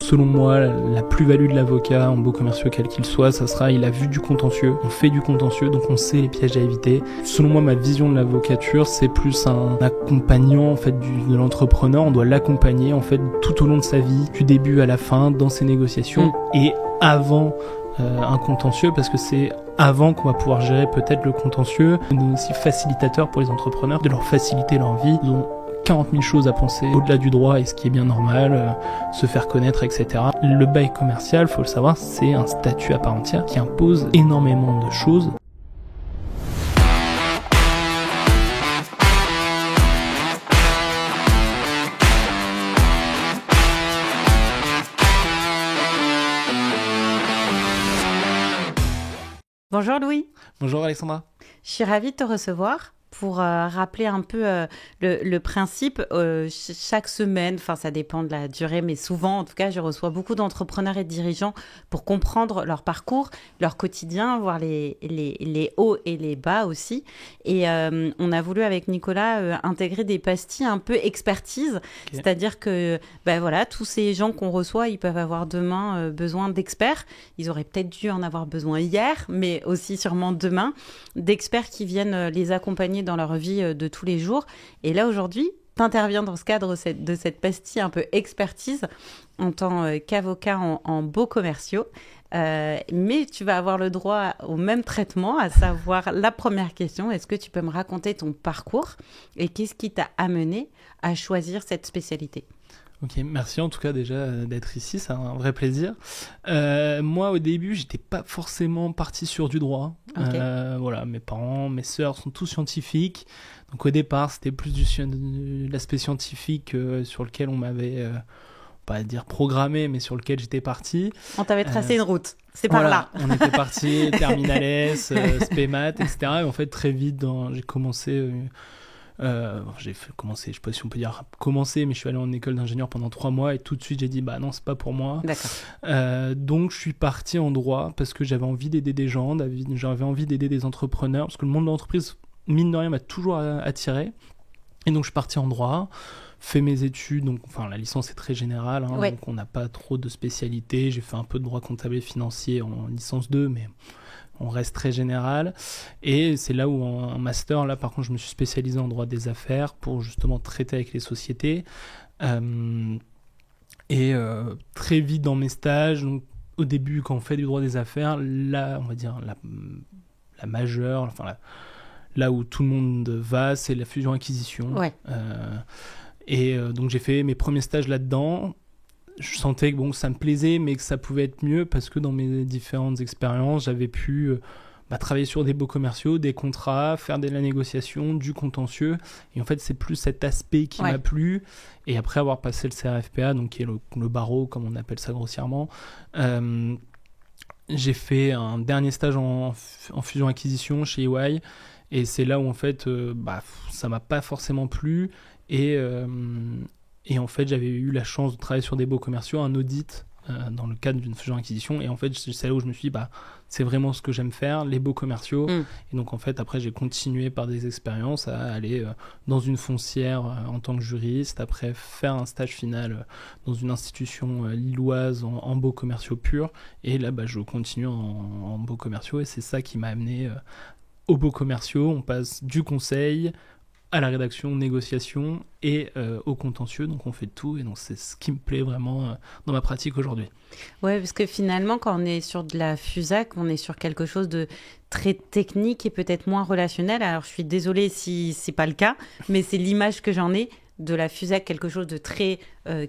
Selon moi, la plus-value de l'avocat en beaux commerciaux, quel qu'il soit, ça sera il a vu du contentieux, on fait du contentieux, donc on sait les pièges à éviter. Selon moi, ma vision de l'avocature, c'est plus un accompagnant en fait de l'entrepreneur. On doit l'accompagner en fait tout au long de sa vie, du début à la fin, dans ses négociations et avant un contentieux, parce que c'est avant qu'on va pouvoir gérer peut-être le contentieux. On est aussi facilitateur pour les entrepreneurs, de leur faciliter leur vie. Ils ont 40 000 choses à penser au-delà du droit et ce qui est bien normal, se faire connaître, etc. Le bail commercial, faut le savoir, c'est un statut à part entière qui impose énormément de choses. Bonjour Louis. Bonjour Alexandra. Je suis ravie de te recevoir pour rappeler un peu le principe. Chaque semaine, enfin ça dépend de la durée, mais souvent en tout cas, je reçois beaucoup d'entrepreneurs et de dirigeants pour comprendre leur parcours, leur quotidien, voir les hauts et les bas aussi. Et on a voulu avec Nicolas intégrer des pastilles un peu expertise, c'est-à-dire que voilà, tous ces gens qu'on reçoit, ils peuvent avoir demain besoin d'experts. Ils auraient peut-être dû en avoir besoin hier, mais aussi sûrement demain, d'experts qui viennent les accompagner dans leur vie de tous les jours. Et là, aujourd'hui, tu interviens dans ce cadre de cette pastille un peu expertise en tant qu'avocat en beaux commerciaux. Mais tu vas avoir le droit au même traitement, à savoir la première question. Est-ce que tu peux me raconter ton parcours et qu'est-ce qui t'a amené à choisir cette spécialité ? Ok, merci en tout cas déjà d'être ici, c'est un vrai plaisir. Moi au début, j'étais pas forcément parti sur du droit. Okay. Voilà, mes parents, mes sœurs sont tous scientifiques. Donc au départ, c'était plus de l'aspect scientifique sur lequel on m'avait, pas dire programmé, mais sur lequel j'étais parti. On t'avait tracé une route, c'est par voilà, là. On était parti, Terminal S, Spémat, etc. Et en fait, très vite, j'ai commencé... j'ai commencé, je sais pas si on peut dire commencer, mais je suis allé en école d'ingénieur pendant 3 mois et tout de suite j'ai dit bah non, c'est pas pour moi. D'accord. Donc je suis parti en droit parce que j'avais envie d'aider des gens, j'avais envie d'aider des entrepreneurs parce que le monde de l'entreprise, mine de rien, m'a toujours attiré. Et donc je suis parti en droit, fait mes études, donc enfin la licence est très générale, hein, ouais. Donc on n'a pas trop de spécialités. J'ai fait un peu de droit comptable et financier en licence 2, mais on reste très général. Et c'est là où en master, là par contre, je me suis spécialisé en droit des affaires pour justement traiter avec les sociétés. Très vite dans mes stages, donc au début, quand on fait du droit des affaires, là, on va dire la majeure, enfin là où tout le monde va, c'est la fusion-acquisition. Ouais. Donc j'ai fait mes premiers stages là-dedans. Je sentais que ça me plaisait, mais que ça pouvait être mieux parce que dans mes différentes expériences, j'avais pu travailler sur des beaux commerciaux, des contrats, faire de la négociation, du contentieux. Et en fait, c'est plus cet aspect qui m'a plu. Et après avoir passé le CRFPA, donc qui est le barreau, comme on appelle ça grossièrement, j'ai fait un dernier stage en fusion-acquisition chez EY. Et c'est là où en fait, ça m'a pas forcément plu. Et en fait, j'avais eu la chance de travailler sur des beaux commerciaux, un audit dans le cadre d'une fusion-acquisition. Et en fait, c'est là où je me suis dit, c'est vraiment ce que j'aime faire, les beaux commerciaux. Et donc, en fait, après, j'ai continué par des expériences à aller dans une foncière en tant que juriste, après faire un stage final dans une institution lilloise en beaux commerciaux purs. Et là, je continue en beaux commerciaux. Et c'est ça qui m'a amené aux beaux commerciaux. On passe du conseil à la rédaction, négociation et au contentieux, donc on fait tout, et donc c'est ce qui me plaît vraiment dans ma pratique aujourd'hui. Ouais, parce que finalement, quand on est sur de la FUSAC, on est sur quelque chose de très technique et peut-être moins relationnel. Alors je suis désolée si c'est pas le cas, mais c'est l'image que j'en ai de la FUSAC, quelque chose de très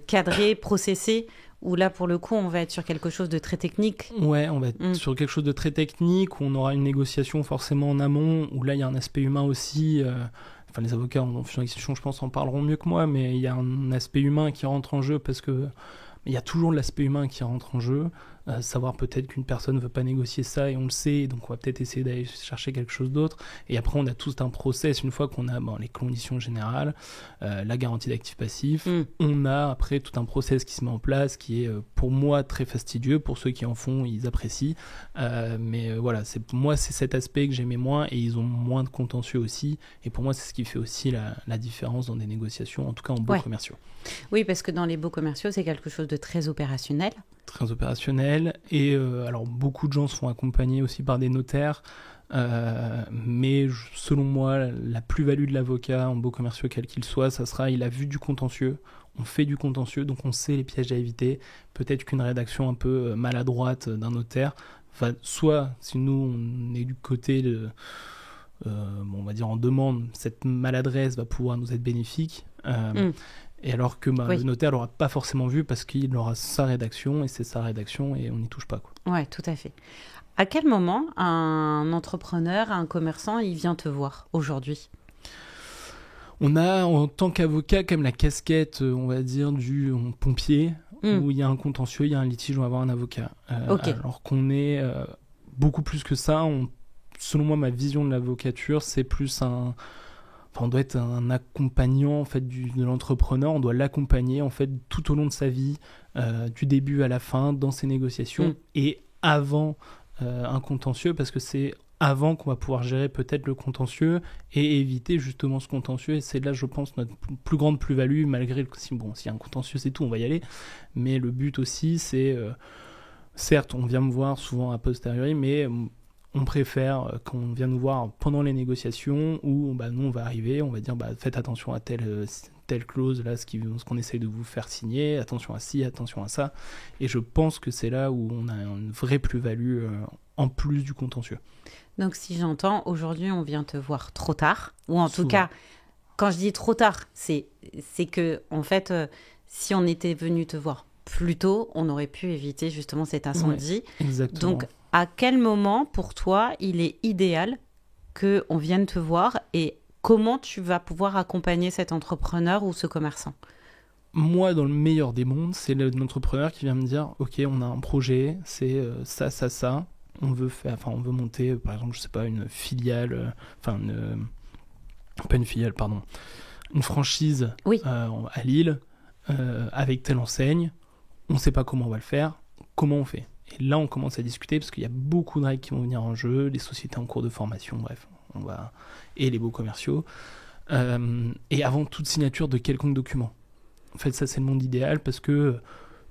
cadré, processé, où là, pour le coup, on va être sur quelque chose de très technique. Ouais, on va être sur quelque chose de très technique, où on aura une négociation forcément en amont, où là, il y a un aspect humain aussi. Enfin, les avocats en fusion-acquisition, je pense, en parleront mieux que moi, mais il y a un aspect humain qui rentre en jeu parce que il y a toujours l'aspect humain qui rentre en jeu. savoir peut-être qu'une personne ne veut pas négocier ça et on le sait, donc on va peut-être essayer d'aller chercher quelque chose d'autre. Et après, on a tout un process, une fois qu'on a les conditions générales, la garantie d'actifs passifs, on a après tout un process qui se met en place qui est pour moi très fastidieux. Pour ceux qui en font, ils apprécient. Mais voilà, moi, c'est cet aspect que j'aimais moins et ils ont moins de contentieux aussi. Et pour moi, c'est ce qui fait aussi la différence dans des négociations, en tout cas en baux commerciaux. Oui, parce que dans les baux commerciaux, c'est quelque chose de très opérationnel. Très opérationnel. Et alors, beaucoup de gens se font accompagner aussi par des notaires. Mais selon moi, la plus-value de l'avocat en baux commerciaux, quel qu'il soit, ça sera, il a vu du contentieux. On fait du contentieux, donc on sait les pièges à éviter. Peut-être qu'une rédaction un peu maladroite d'un notaire, soit si nous, on est du côté de... on va dire en demande, cette maladresse va pouvoir nous être bénéfique. Et alors que le notaire l'aura pas forcément vu parce qu'il aura sa rédaction et c'est sa rédaction et on n'y touche pas. Oui, tout à fait. À quel moment un entrepreneur, un commerçant, il vient te voir aujourd'hui ? On a en tant qu'avocat quand même la casquette, on va dire, du pompier, où il y a un contentieux, il y a un litige, on va avoir un avocat. Alors qu'on est beaucoup plus que ça. Selon moi, ma vision de l'avocature, c'est plus on doit être un accompagnant en fait de l'entrepreneur. On doit l'accompagner en fait tout au long de sa vie, du début à la fin, dans ses négociations et avant un contentieux, parce que c'est avant qu'on va pouvoir gérer peut-être le contentieux et éviter justement ce contentieux. Et c'est là, je pense, notre plus grande plus-value, malgré s'il y a un contentieux, c'est tout, on va y aller. Mais le but aussi, c'est certes, on vient me voir souvent a posteriori, mais on préfère qu'on vienne nous voir pendant les négociations où nous on va arriver, on va dire faites attention à telle clause, là ce qu'on essaye de vous faire signer, attention à ci, attention à ça. Et je pense que c'est là où on a une vraie plus-value en plus du contentieux. Donc si j'entends, aujourd'hui on vient te voir trop tard, ou en Souvent. tout cas, quand je dis trop tard, c'est que en fait, si on était venu te voir plus tôt, on aurait pu éviter justement cet incendie. Ouais, exactement. Donc à quel moment, pour toi, il est idéal qu'on vienne te voir et comment tu vas pouvoir accompagner cet entrepreneur ou ce commerçant ? Moi, dans le meilleur des mondes, c'est l'entrepreneur qui vient me dire « Ok, on a un projet, c'est ça. On veut monter, par exemple, je sais pas, une filiale, une franchise à Lille avec telle enseigne. On sait pas comment on va le faire. Comment on fait ?» Et là, on commence à discuter parce qu'il y a beaucoup de règles qui vont venir en jeu, les sociétés en cours de formation, bref, et les baux commerciaux. Et avant toute signature de quelconque document. En fait, ça, c'est le monde idéal parce que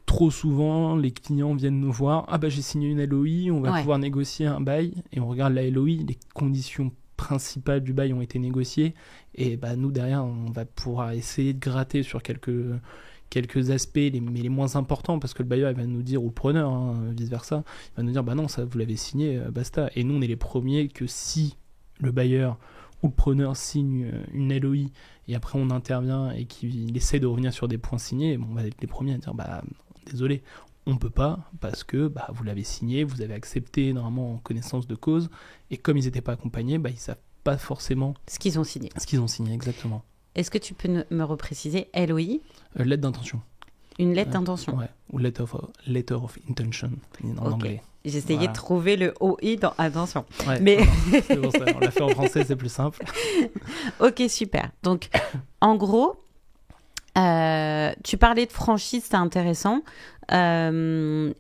trop souvent, les clients viennent nous voir. Ah, j'ai signé une LOI, on va pouvoir négocier un bail. Et on regarde la LOI, les conditions principales du bail ont été négociées. Et nous, derrière, on va pouvoir essayer de gratter sur quelques aspects, mais les moins importants, parce que le bailleur il va nous dire, ou le preneur, vice-versa, il va nous dire, non, ça vous l'avez signé, basta. Et nous, on est les premiers que si le bailleur ou le preneur signe une LOI, et après on intervient et qu'il essaie de revenir sur des points signés, on va être les premiers à dire, désolé, on peut pas, parce que vous l'avez signé, vous avez accepté normalement en connaissance de cause, et comme ils n'étaient pas accompagnés, ils savent pas forcément ce qu'ils ont signé. Ce qu'ils ont signé, exactement. Est-ce que tu peux me repréciser LOI ? Lettre d'intention. Une lettre d'intention. Ouais, ou letter of intention en anglais. J'essayais de trouver le OI dans attention. Ouais, mais c'est pour ça, on l'a fait en français, c'est plus simple. Ok, super. Donc, en gros, tu parlais de franchise, c'est intéressant. Je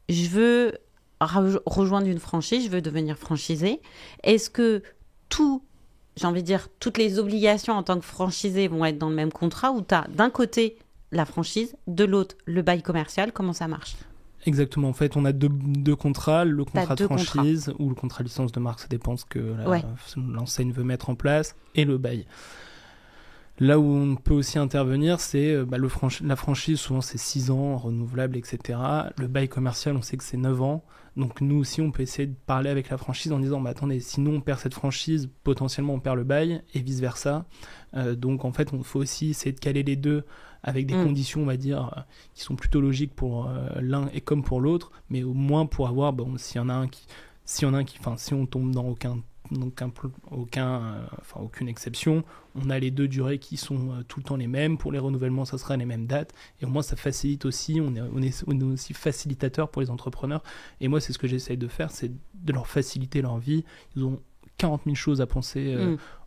veux rejoindre une franchise, je veux devenir franchisé. Est-ce que toutes les obligations en tant que franchisé vont être dans le même contrat ou tu as d'un côté la franchise, de l'autre le bail commercial? Comment ça marche? Exactement, en fait on a deux contrats, le contrat de franchise ou le contrat licence de marque, ça dépend ce que l'enseigne veut mettre en place, et le bail. Là où on peut aussi intervenir, c'est la franchise, souvent c'est 6 ans, renouvelable, etc. Le bail commercial, on sait que c'est 9 ans. Donc nous aussi, on peut essayer de parler avec la franchise en disant attendez, sinon on perd cette franchise, potentiellement on perd le bail, et vice-versa. Donc en fait, il faut aussi essayer de caler les deux avec des conditions, on va dire, qui sont plutôt logiques pour l'un et comme pour l'autre, mais au moins pour avoir, si on tombe dans aucun donc aucune exception. On a les 2 durées qui sont tout le temps les mêmes. Pour les renouvellements, ça sera les mêmes dates. Et au moins, ça facilite aussi. On est aussi facilitateur pour les entrepreneurs. Et moi, c'est ce que j'essaye de faire, c'est de leur faciliter leur vie. Ils ont 40 000 choses à penser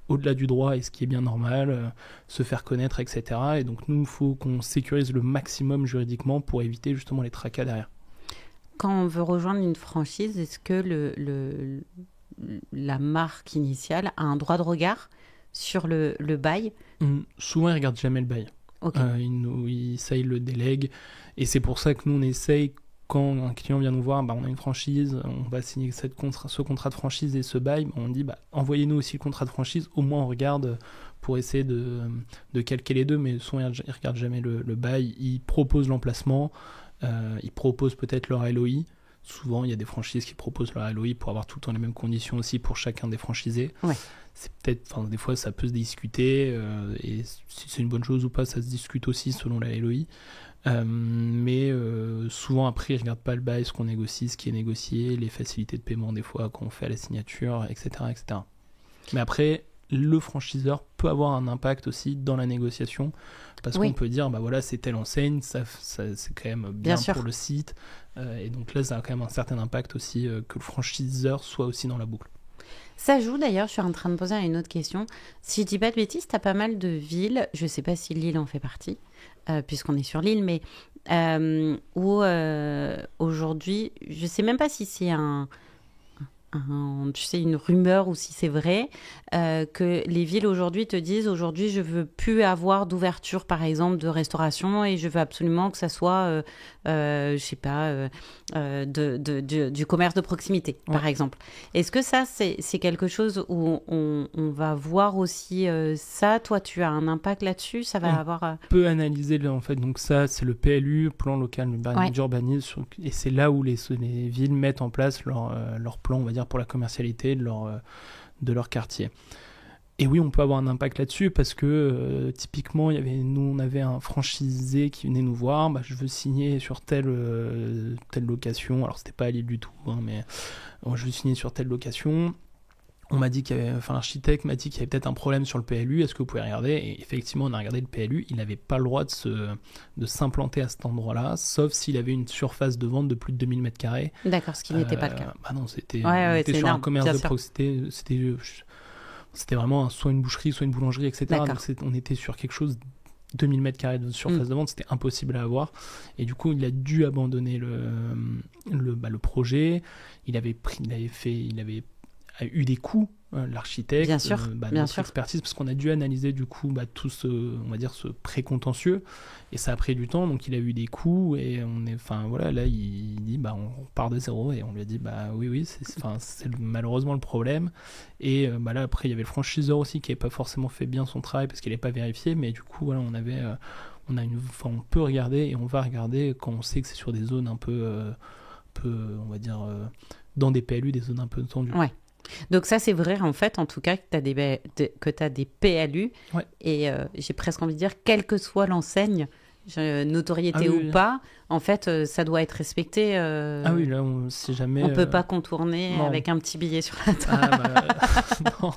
au-delà du droit, et ce qui est bien normal, se faire connaître, etc. Et donc, nous, il faut qu'on sécurise le maximum juridiquement pour éviter justement les tracas derrière. Quand on veut rejoindre une franchise, est-ce que la marque initiale a un droit de regard sur le bail? Souvent, ils ne regardent jamais le bail. Okay. Ils le délèguent. Et c'est pour ça que nous, on essaye, quand un client vient nous voir, on a une franchise, on va signer ce contrat de franchise et ce bail, on dit envoyez-nous aussi le contrat de franchise, au moins on regarde pour essayer de calquer les deux, mais souvent, ils ne regardent jamais le bail. Ils proposent l'emplacement. Ils proposent peut-être leur LOI. Souvent, il y a des franchises qui proposent leur LOI pour avoir tout le temps les mêmes conditions aussi pour chacun des franchisés. Ouais. C'est peut-être, des fois, ça peut se discuter. Et si c'est une bonne chose ou pas, ça se discute aussi selon la LOI. Mais souvent, après, ils ne regardent pas le bail, ce qu'on négocie, ce qui est négocié, les facilités de paiement des fois qu'on fait à la signature, etc., etc. Mais après, le franchiseur peut avoir un impact aussi dans la négociation, parce qu'on peut dire c'est telle enseigne, ça c'est quand même bien pour le site, et donc là ça a quand même un certain impact aussi, que le franchiseur soit aussi dans la boucle. Ça joue d'ailleurs, je suis en train de poser une autre question. Si je dis pas de bêtises, tu as pas mal de villes, je sais pas si Lille en fait partie, puisqu'on est sur l'île, mais où aujourd'hui, je sais même pas si c'est une rumeur ou si c'est vrai, que les villes aujourd'hui te disent aujourd'hui je veux plus avoir d'ouverture par exemple de restauration et je veux absolument que ça soit du commerce de proximité par exemple. Est-ce que ça c'est quelque chose où on va voir aussi ça? Toi tu as un impact là-dessus? Ça va avoir... On peut analyser en fait, donc ça c'est le PLU, plan local d'urbanisme, et c'est là où les villes mettent en place leur plan, on va dire, pour la commercialité de leur quartier. Et oui, on peut avoir un impact là-dessus parce que typiquement, on avait un franchisé qui venait nous voir, je veux signer sur telle location, alors c'était pas à Lille du tout, mais je veux signer sur telle location. On m'a dit l'architecte m'a dit qu'il y avait peut-être un problème sur le PLU, est-ce que vous pouvez regarder? Et effectivement, on a regardé le PLU, il n'avait pas le droit de s'implanter à cet endroit-là, sauf s'il avait une surface de vente de plus de 2000 m². D'accord, ce qui n'était pas le cas. Non, c'était sur énorme, un commerce de proximité, c'était vraiment soit une boucherie, soit une boulangerie, etc. Donc on était sur quelque chose, 2000 m² de surface de vente, c'était impossible à avoir. Et du coup, il a dû abandonner le projet. Il avait eu des coûts, l'architecte, notre expertise, parce qu'on a dû analyser du coup tout ce précontentieux, et ça a pris du temps, donc il a eu des coûts, et là il dit on part de zéro, et on lui a dit oui, c'est malheureusement le problème. Et là après il y avait le franchiseur aussi qui n'avait pas forcément fait bien son travail parce qu'il n'avait pas vérifié, mais du coup on peut regarder, et on va regarder quand on sait que c'est sur des zones un peu on va dire dans des PLU, des zones un peu tendues. Ouais. Donc ça c'est vrai en fait, en tout cas, que tu as des PLU, et j'ai presque envie de dire, quelle que soit l'enseigne, notoriété ou pas, en fait ça doit être respecté. Ah oui, là si jamais... On peut pas contourner avec un petit billet sur la table. Non,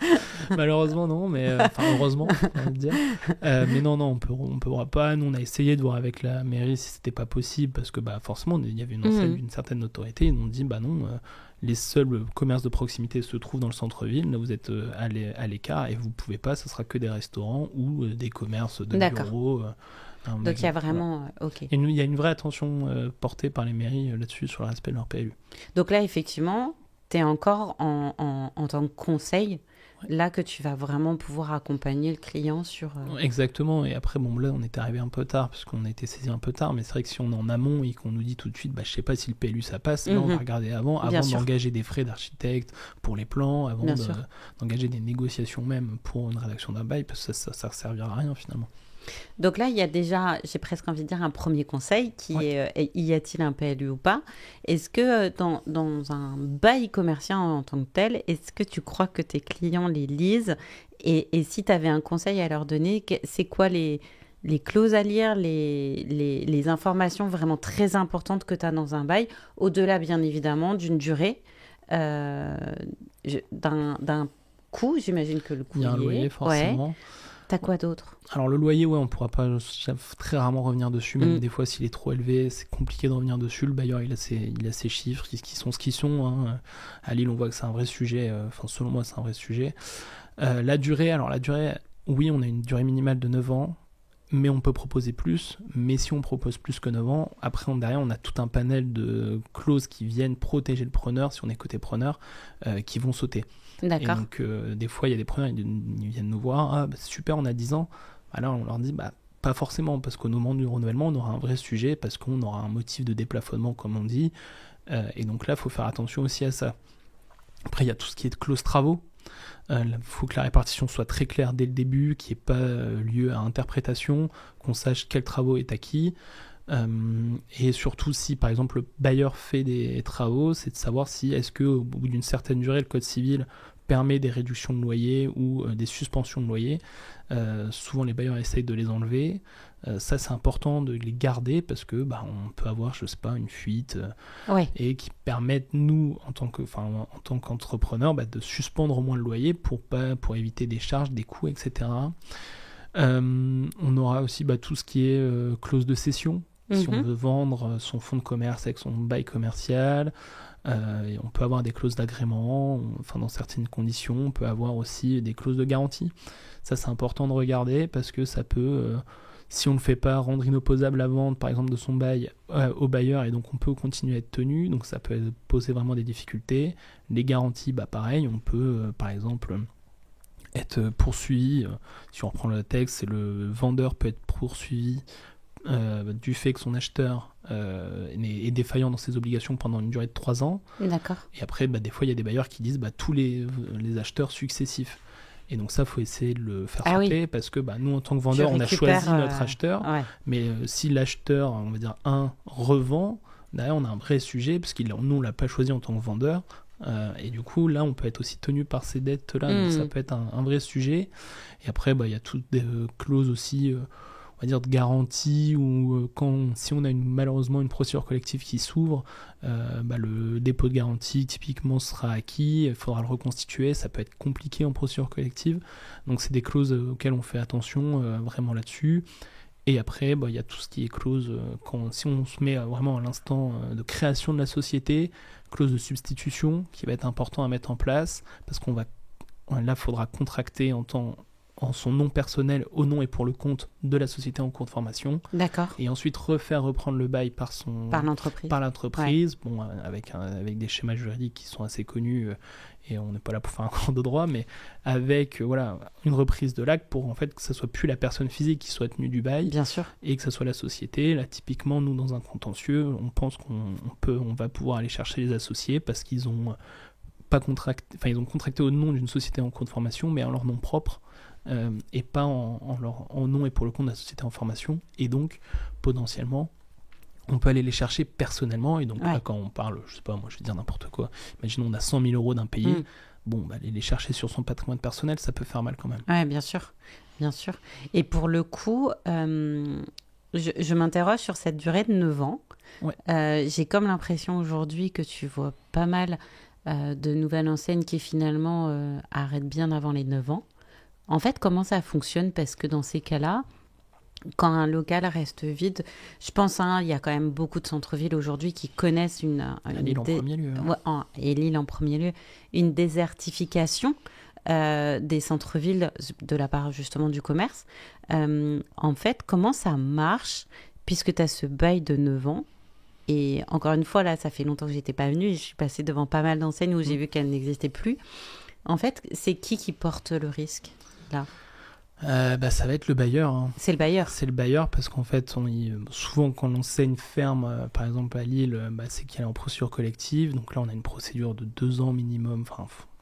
malheureusement non, mais heureusement on va dire. Mais non, on pourra pas. Nous on a essayé de voir avec la mairie si c'était pas possible, parce que forcément il y avait une enseigne d'une certaine notoriété, ils nous ont dit non, les seuls commerces de proximité se trouvent dans le centre-ville, là vous êtes à l'écart et vous pouvez pas, ce sera que des restaurants ou des commerces de bureaux. Donc il y a vraiment... ok. Et il y a une vraie attention portée par les mairies là-dessus, sur le respect de leur PLU. Donc là effectivement, tu es encore en tant que conseil, là que tu vas vraiment pouvoir accompagner le client sur... Exactement, et après là on est arrivé un peu tard, parce qu'on a été saisi un peu tard, mais c'est vrai que si on est en amont et qu'on nous dit tout de suite je sais pas si le PLU ça passe, là on va regarder avant d'engager des frais d'architecte pour les plans, avant d'engager des négociations même pour une rédaction d'un bail, parce que ça servira à rien finalement. Donc là, il y a déjà, j'ai presque envie de dire, un premier conseil qui est, y a-t-il un PLU ou pas? Est-ce que dans un bail commercial en tant que tel, est-ce que tu crois que tes clients les lisent? Et si tu avais un conseil à leur donner, c'est quoi les clauses à lire, les informations vraiment très importantes que tu as dans un bail, au-delà bien évidemment d'une durée? d'un coût. J'imagine que le coût Il y a un loyer, forcément. Ouais. T'as quoi d'autre? Alors le loyer, on pourra pas très rarement revenir dessus, même des fois s'il est trop élevé, c'est compliqué de revenir dessus. Le bailleur, il a ses chiffres qui sont ce qu'ils sont. Hein. À Lille, on voit que c'est un vrai sujet, selon moi, c'est un vrai sujet. La durée, oui, on a une durée minimale de 9 ans, mais on peut proposer plus. Mais si on propose plus que 9 ans, après, derrière, on a tout un panel de clauses qui viennent protéger le preneur, si on est côté preneur, qui vont sauter. D'accord. Et donc, des fois, il y a des preneurs, ils viennent nous voir, c'est super, on a 10 ans. Alors, on leur dit, pas forcément, parce qu'au moment du renouvellement, on aura un vrai sujet, parce qu'on aura un motif de déplafonnement, comme on dit. Et donc là, il faut faire attention aussi à ça. Après, il y a tout ce qui est de clause travaux. Il faut que la répartition soit très claire dès le début, qu'il n'y ait pas lieu à interprétation, qu'on sache quel travaux est acquis. Et surtout, si par exemple le bailleur fait des travaux, c'est de savoir si est-ce qu'au bout d'une certaine durée, le code civil permet des réductions de loyer ou des suspensions de loyer. Souvent les bailleurs essayent de les enlever. Ça, c'est important de les garder parce que on peut avoir, je sais pas, une fuite et qui permettent nous en tant qu'entrepreneur de suspendre au moins le loyer pour éviter des charges, des coûts, etc. On aura aussi tout ce qui est clause de cession. Si on veut vendre son fonds de commerce avec son bail commercial, on peut avoir des clauses d'agrément, dans certaines conditions, on peut avoir aussi des clauses de garantie. Ça, c'est important de regarder parce que ça peut, si on ne le fait pas, rendre inopposable la vente, par exemple, de son bail au bailleur, et donc on peut continuer à être tenu, donc ça peut poser vraiment des difficultés. Les garanties, pareil, on peut, par exemple, être poursuivi, si on reprend le texte, le vendeur peut être poursuivi du fait que son acheteur est défaillant dans ses obligations pendant une durée de 3 ans. D'accord. Et après, des fois, il y a des bailleurs qui disent tous les acheteurs successifs. Et donc ça, il faut essayer de le faire sauter parce que nous, en tant que vendeur, on a choisi notre acheteur. Mais si l'acheteur, on va dire revend, derrière, on a un vrai sujet parce nous, on ne l'a pas choisi en tant que vendeur. Et du coup, là, on peut être aussi tenu par ces dettes-là. Donc ça peut être un vrai sujet. Et après, il y a toutes des clauses aussi... on va dire de garantie ou si on a malheureusement une procédure collective qui s'ouvre, le dépôt de garantie typiquement sera acquis, il faudra le reconstituer, ça peut être compliqué en procédure collective, donc c'est des clauses auxquelles on fait attention vraiment là-dessus. Et après, il y a tout ce qui est clause, si on se met vraiment à l'instant de création de la société, clause de substitution qui va être important à mettre en place, parce là, il faudra contracter en son nom personnel, au nom et pour le compte de la société en cours de formation. D'accord. Et ensuite reprendre le bail par l'entreprise. Avec des schémas juridiques qui sont assez connus, et on n'est pas là pour faire un cours de droit, mais avec une reprise de l'acte pour en fait que ce soit plus la personne physique qui soit tenue du bail. Bien sûr. Et que ce soit la société. Là, typiquement, nous, dans un contentieux, on pense qu'on va pouvoir aller chercher les associés parce qu'ils ont ils ont contracté au nom d'une société en cours de formation, mais en leur nom propre. Et pas en nom et pour le compte de la société en formation, et donc potentiellement on peut aller les chercher personnellement. Et donc là, quand on parle, je sais pas, moi je vais dire n'importe quoi, imaginons on a 100 000 euros d'impayés, aller les chercher sur son patrimoine personnel, ça peut faire mal quand même. Ouais, bien sûr. Et pour le coup, je m'interroge sur cette durée de 9 ans. J'ai comme l'impression aujourd'hui que tu vois pas mal de nouvelles enseignes qui finalement arrêtent bien avant les 9 ans. En fait, comment ça fonctionne? Parce que dans ces cas-là, quand un local reste vide, je pense il y a quand même beaucoup de centres-villes aujourd'hui qui connaissent Lille en premier lieu. Et Lille en premier lieu, une désertification des centres-villes de la part justement du commerce. En fait, comment ça marche puisque tu as ce bail de 9 ans? Et encore une fois, là, ça fait longtemps que je n'étais pas venue. Je suis passée devant pas mal d'enseignes où j'ai vu qu'elles n'existaient plus. En fait, c'est qui porte le risque là? Ça va être le bailleur. Hein. C'est le bailleur. C'est le bailleur parce qu'en fait, souvent quand l'enseigne ferme, par exemple à Lille, c'est qu'elle est en procédure collective. Donc là, on a une procédure de 2 ans minimum,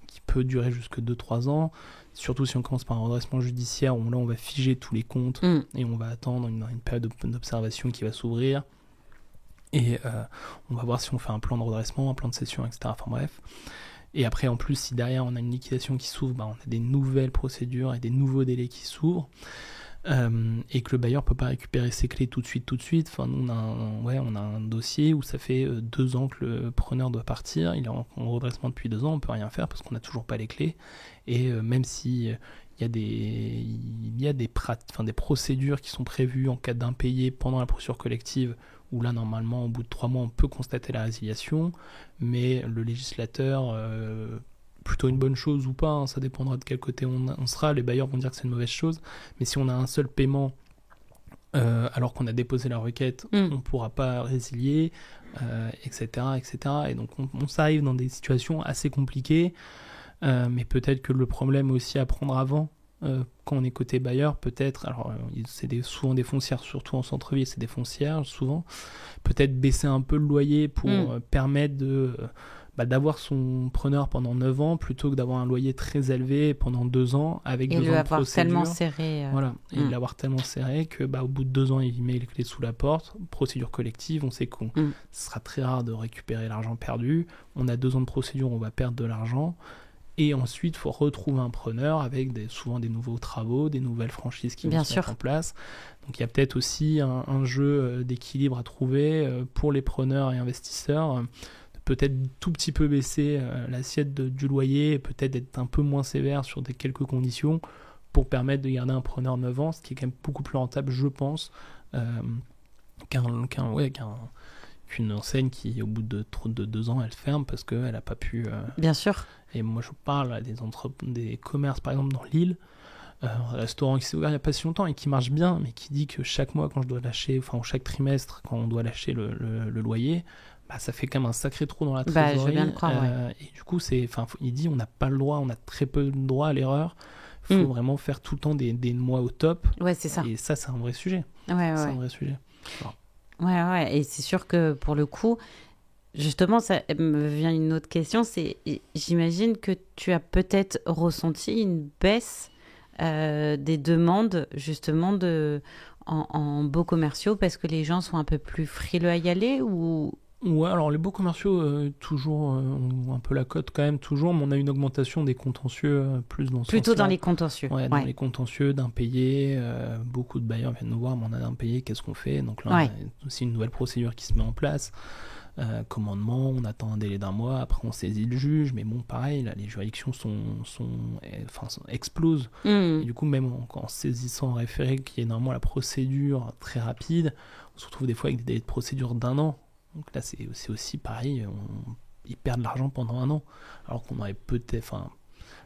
qui peut durer jusque 2-3 ans. Surtout si on commence par un redressement judiciaire où là, on va figer tous les comptes et on va attendre une période d'observation qui va s'ouvrir. Et on va voir si on fait un plan de redressement, un plan de cession, etc. Enfin bref. Et après, en plus, si derrière on a une liquidation qui s'ouvre, on a des nouvelles procédures et des nouveaux délais qui s'ouvrent. et que le bailleur peut pas récupérer ses clés tout de suite. Enfin, nous, on a un dossier où ça fait 2 ans que le preneur doit partir, il est en redressement depuis 2 ans, on peut rien faire parce qu'on n'a toujours pas les clés, et même si il y a des procédures qui sont prévues en cas d'impayé pendant la procédure collective, où là, normalement, au bout de 3 mois, on peut constater la résiliation, mais le législateur, plutôt une bonne chose ou pas, hein, ça dépendra de quel côté on sera, les bailleurs vont dire que c'est une mauvaise chose, mais si on a un seul paiement, alors qu'on a déposé la requête, on ne pourra pas résilier, etc., etc. Et donc, on s'arrive dans des situations assez compliquées, mais peut-être que le problème aussi à prendre avant, quand on est côté bailleur, peut-être, alors c'est souvent des foncières, surtout en centre-ville, c'est des foncières souvent, peut-être baisser un peu le loyer pour permettre d'avoir son preneur pendant 9 ans plutôt que d'avoir un loyer très élevé pendant 2 ans avec 2 ans de procédure. Et l'avoir tellement serré. Voilà, et l'avoir tellement serré que au bout de 2 ans, il met les clés sous la porte. Procédure collective, on sait que ce sera très rare de récupérer l'argent perdu. On a 2 ans de procédure, on va perdre de l'argent. Et ensuite, il faut retrouver un preneur avec souvent des nouveaux travaux, des nouvelles franchises qui vont se mettre en place. Donc il y a peut-être aussi un jeu d'équilibre à trouver pour les preneurs et investisseurs. Peut-être tout petit peu baisser l'assiette du loyer, peut-être être un peu moins sévère sur quelques conditions pour permettre de garder un preneur 9 ans, ce qui est quand même beaucoup plus rentable, je pense, qu'une enseigne qui, au bout de 2 ans, elle ferme parce qu'elle n'a pas pu... Bien sûr. Et moi, je parle à des commerces, par exemple, dans l'île, un restaurant qui s'est ouvert il n'y a pas si longtemps et qui marche bien, mais qui dit que chaque mois, quand je dois lâcher, enfin, ou chaque trimestre, quand on doit lâcher le loyer, ça fait quand même un sacré trou dans la trésorerie. Je veux bien le croire, Et du coup, il dit on n'a pas le droit, on a très peu de droit à l'erreur. Il faut vraiment faire tout le temps des mois au top. Ouais, c'est ça. Et ça, c'est un vrai sujet. C'est un vrai sujet. Alors. Ouais. Et c'est sûr que pour le coup, justement, ça me vient une autre question. J'imagine que tu as peut-être ressenti une baisse des demandes, justement, en baux commerciaux parce que les gens sont un peu plus frileux à y aller ou... Ouais, alors les baux commerciaux, toujours, ont un peu la cote quand même, toujours, mais on a une augmentation des contentieux plus dans ce Plutôt sens-là. dans les contentieux. Ouais, dans les contentieux d'impayés, beaucoup de bailleurs viennent nous voir, mais on a d'impayés, qu'est-ce qu'on fait? Donc là, on a aussi une nouvelle procédure qui se met en place. Commandement, on attend un délai d'1 mois, après on saisit le juge, mais bon, pareil, là, les juridictions explosent. Et du coup, même en saisissant en référé, qui est normalement la procédure très rapide, on se retrouve des fois avec des délais de procédure d'1 an. Donc là, c'est aussi pareil, ils perdent l'argent pendant 1 an, alors qu'on aurait peut-être...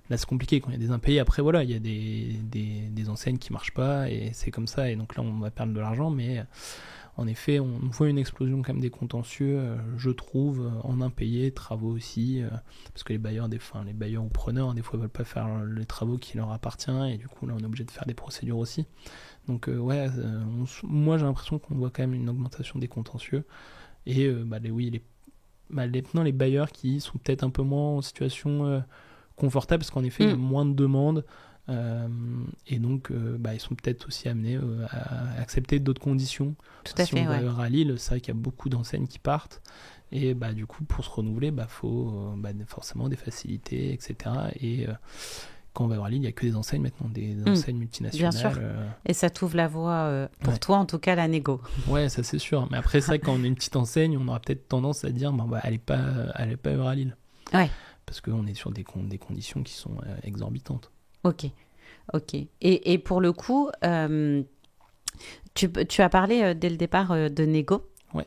Là, c'est compliqué quand il y a des impayés. Après, voilà, il y a des enseignes qui marchent pas, et c'est comme ça, et donc là, on va perdre de l'argent, mais en effet, on voit une explosion quand même des contentieux, je trouve, en impayés, travaux aussi, parce que les bailleurs ou preneurs, des fois, veulent pas faire les travaux qui leur appartiennent, et du coup, là, on est obligé de faire des procédures aussi. Donc, moi, j'ai l'impression qu'on voit quand même une augmentation des contentieux. Et maintenant les bailleurs qui sont peut-être un peu moins en situation confortable parce qu'en effet il y a moins de demandes et donc ils sont peut-être aussi amenés à accepter d'autres conditions. Si on va à Lille, c'est vrai qu'il y a beaucoup d'enseignes qui partent et du coup pour se renouveler faut forcément des facilités, etc. Et quand on va voir Lille, il n'y a que des enseignes maintenant, des enseignes multinationales. Bien sûr. Et ça t'ouvre la voie, pour toi en tout cas, la négo. Ouais, ça c'est sûr. Mais après, c'est vrai que quand on est une petite enseigne, on aura peut-être tendance à dire elle n'est pas Euralille. Ouais. Parce qu'on est sur des conditions qui sont exorbitantes. Ok. Et pour le coup, tu as parlé dès le départ de négo. Ouais.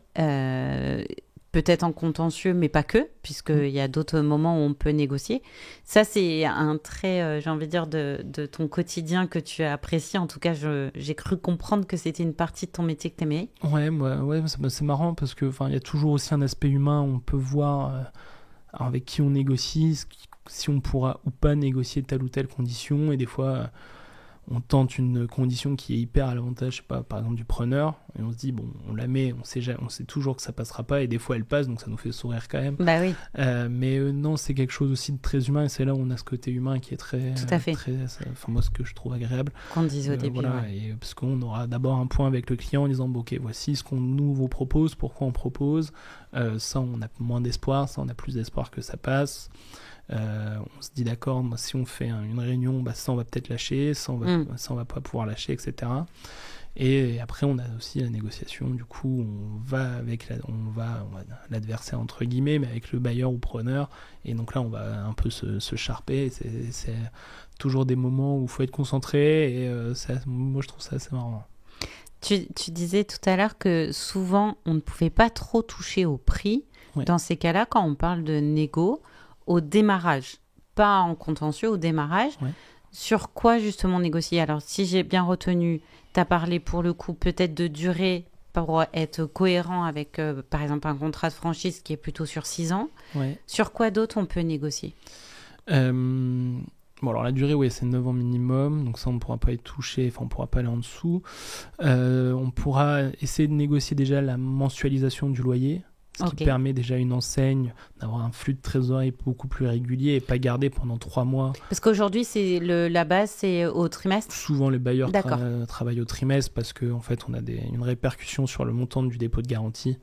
Peut-être en contentieux, mais pas que, puisqu'il y a d'autres moments où on peut négocier. Ça, c'est un trait, j'ai envie de dire, de ton quotidien que tu as apprécié. En tout cas, j'ai cru comprendre que c'était une partie de ton métier que tu aimais. Ouais, c'est marrant parce que il y a toujours aussi un aspect humain. On peut voir avec qui on négocie, si on pourra ou pas négocier telle ou telle condition. Et des fois... on tente une condition qui est hyper à l'avantage, je sais pas, par exemple du preneur, et on se dit, on la met, on sait toujours que ça passera pas, et des fois elle passe, donc ça nous fait sourire quand même. Bah oui. Mais non, c'est quelque chose aussi de très humain, et c'est là où on a ce côté humain qui est très... Tout à fait. Moi, ce que je trouve agréable. Qu'on disait au début. Voilà, et parce qu'on aura d'abord un point avec le client en disant, ok, voici ce qu'on nous vous propose, pourquoi on propose, Ça, on a moins d'espoir. Ça, on a plus d'espoir que ça passe. On se dit d'accord, moi, si on fait une réunion, ça on va peut-être lâcher, ça on va pas pouvoir lâcher, etc. Et après on a aussi la négociation, du coup on va avec l'adversaire entre guillemets, mais avec le bailleur ou preneur, et donc là on va un peu se charper. C'est toujours des moments où il faut être concentré, et moi je trouve ça assez marrant. Tu disais tout à l'heure que souvent on ne pouvait pas trop toucher au prix. Ouais. Dans ces cas-là, quand on parle de négo, au démarrage, pas en contentieux, au démarrage, ouais. Sur quoi justement négocier? Alors, si j'ai bien retenu, tu as parlé pour le coup peut-être de durée pour être cohérent avec, par exemple, un contrat de franchise qui est plutôt sur 6 ans. Ouais. Sur quoi d'autre on peut négocier? Bon, alors la durée, oui, c'est 9 ans minimum, donc ça, on ne pourra pas y toucher, enfin, on ne pourra pas aller en dessous. On pourra essayer de négocier déjà la mensualisation du loyer. Ce qui permet déjà à une enseigne d'avoir un flux de trésorerie beaucoup plus régulier et pas gardé pendant 3 mois. Parce qu'aujourd'hui, la base, c'est au trimestre? Souvent, les bailleurs travaillent au trimestre parce qu'en fait, on a une répercussion sur le montant du dépôt de garantie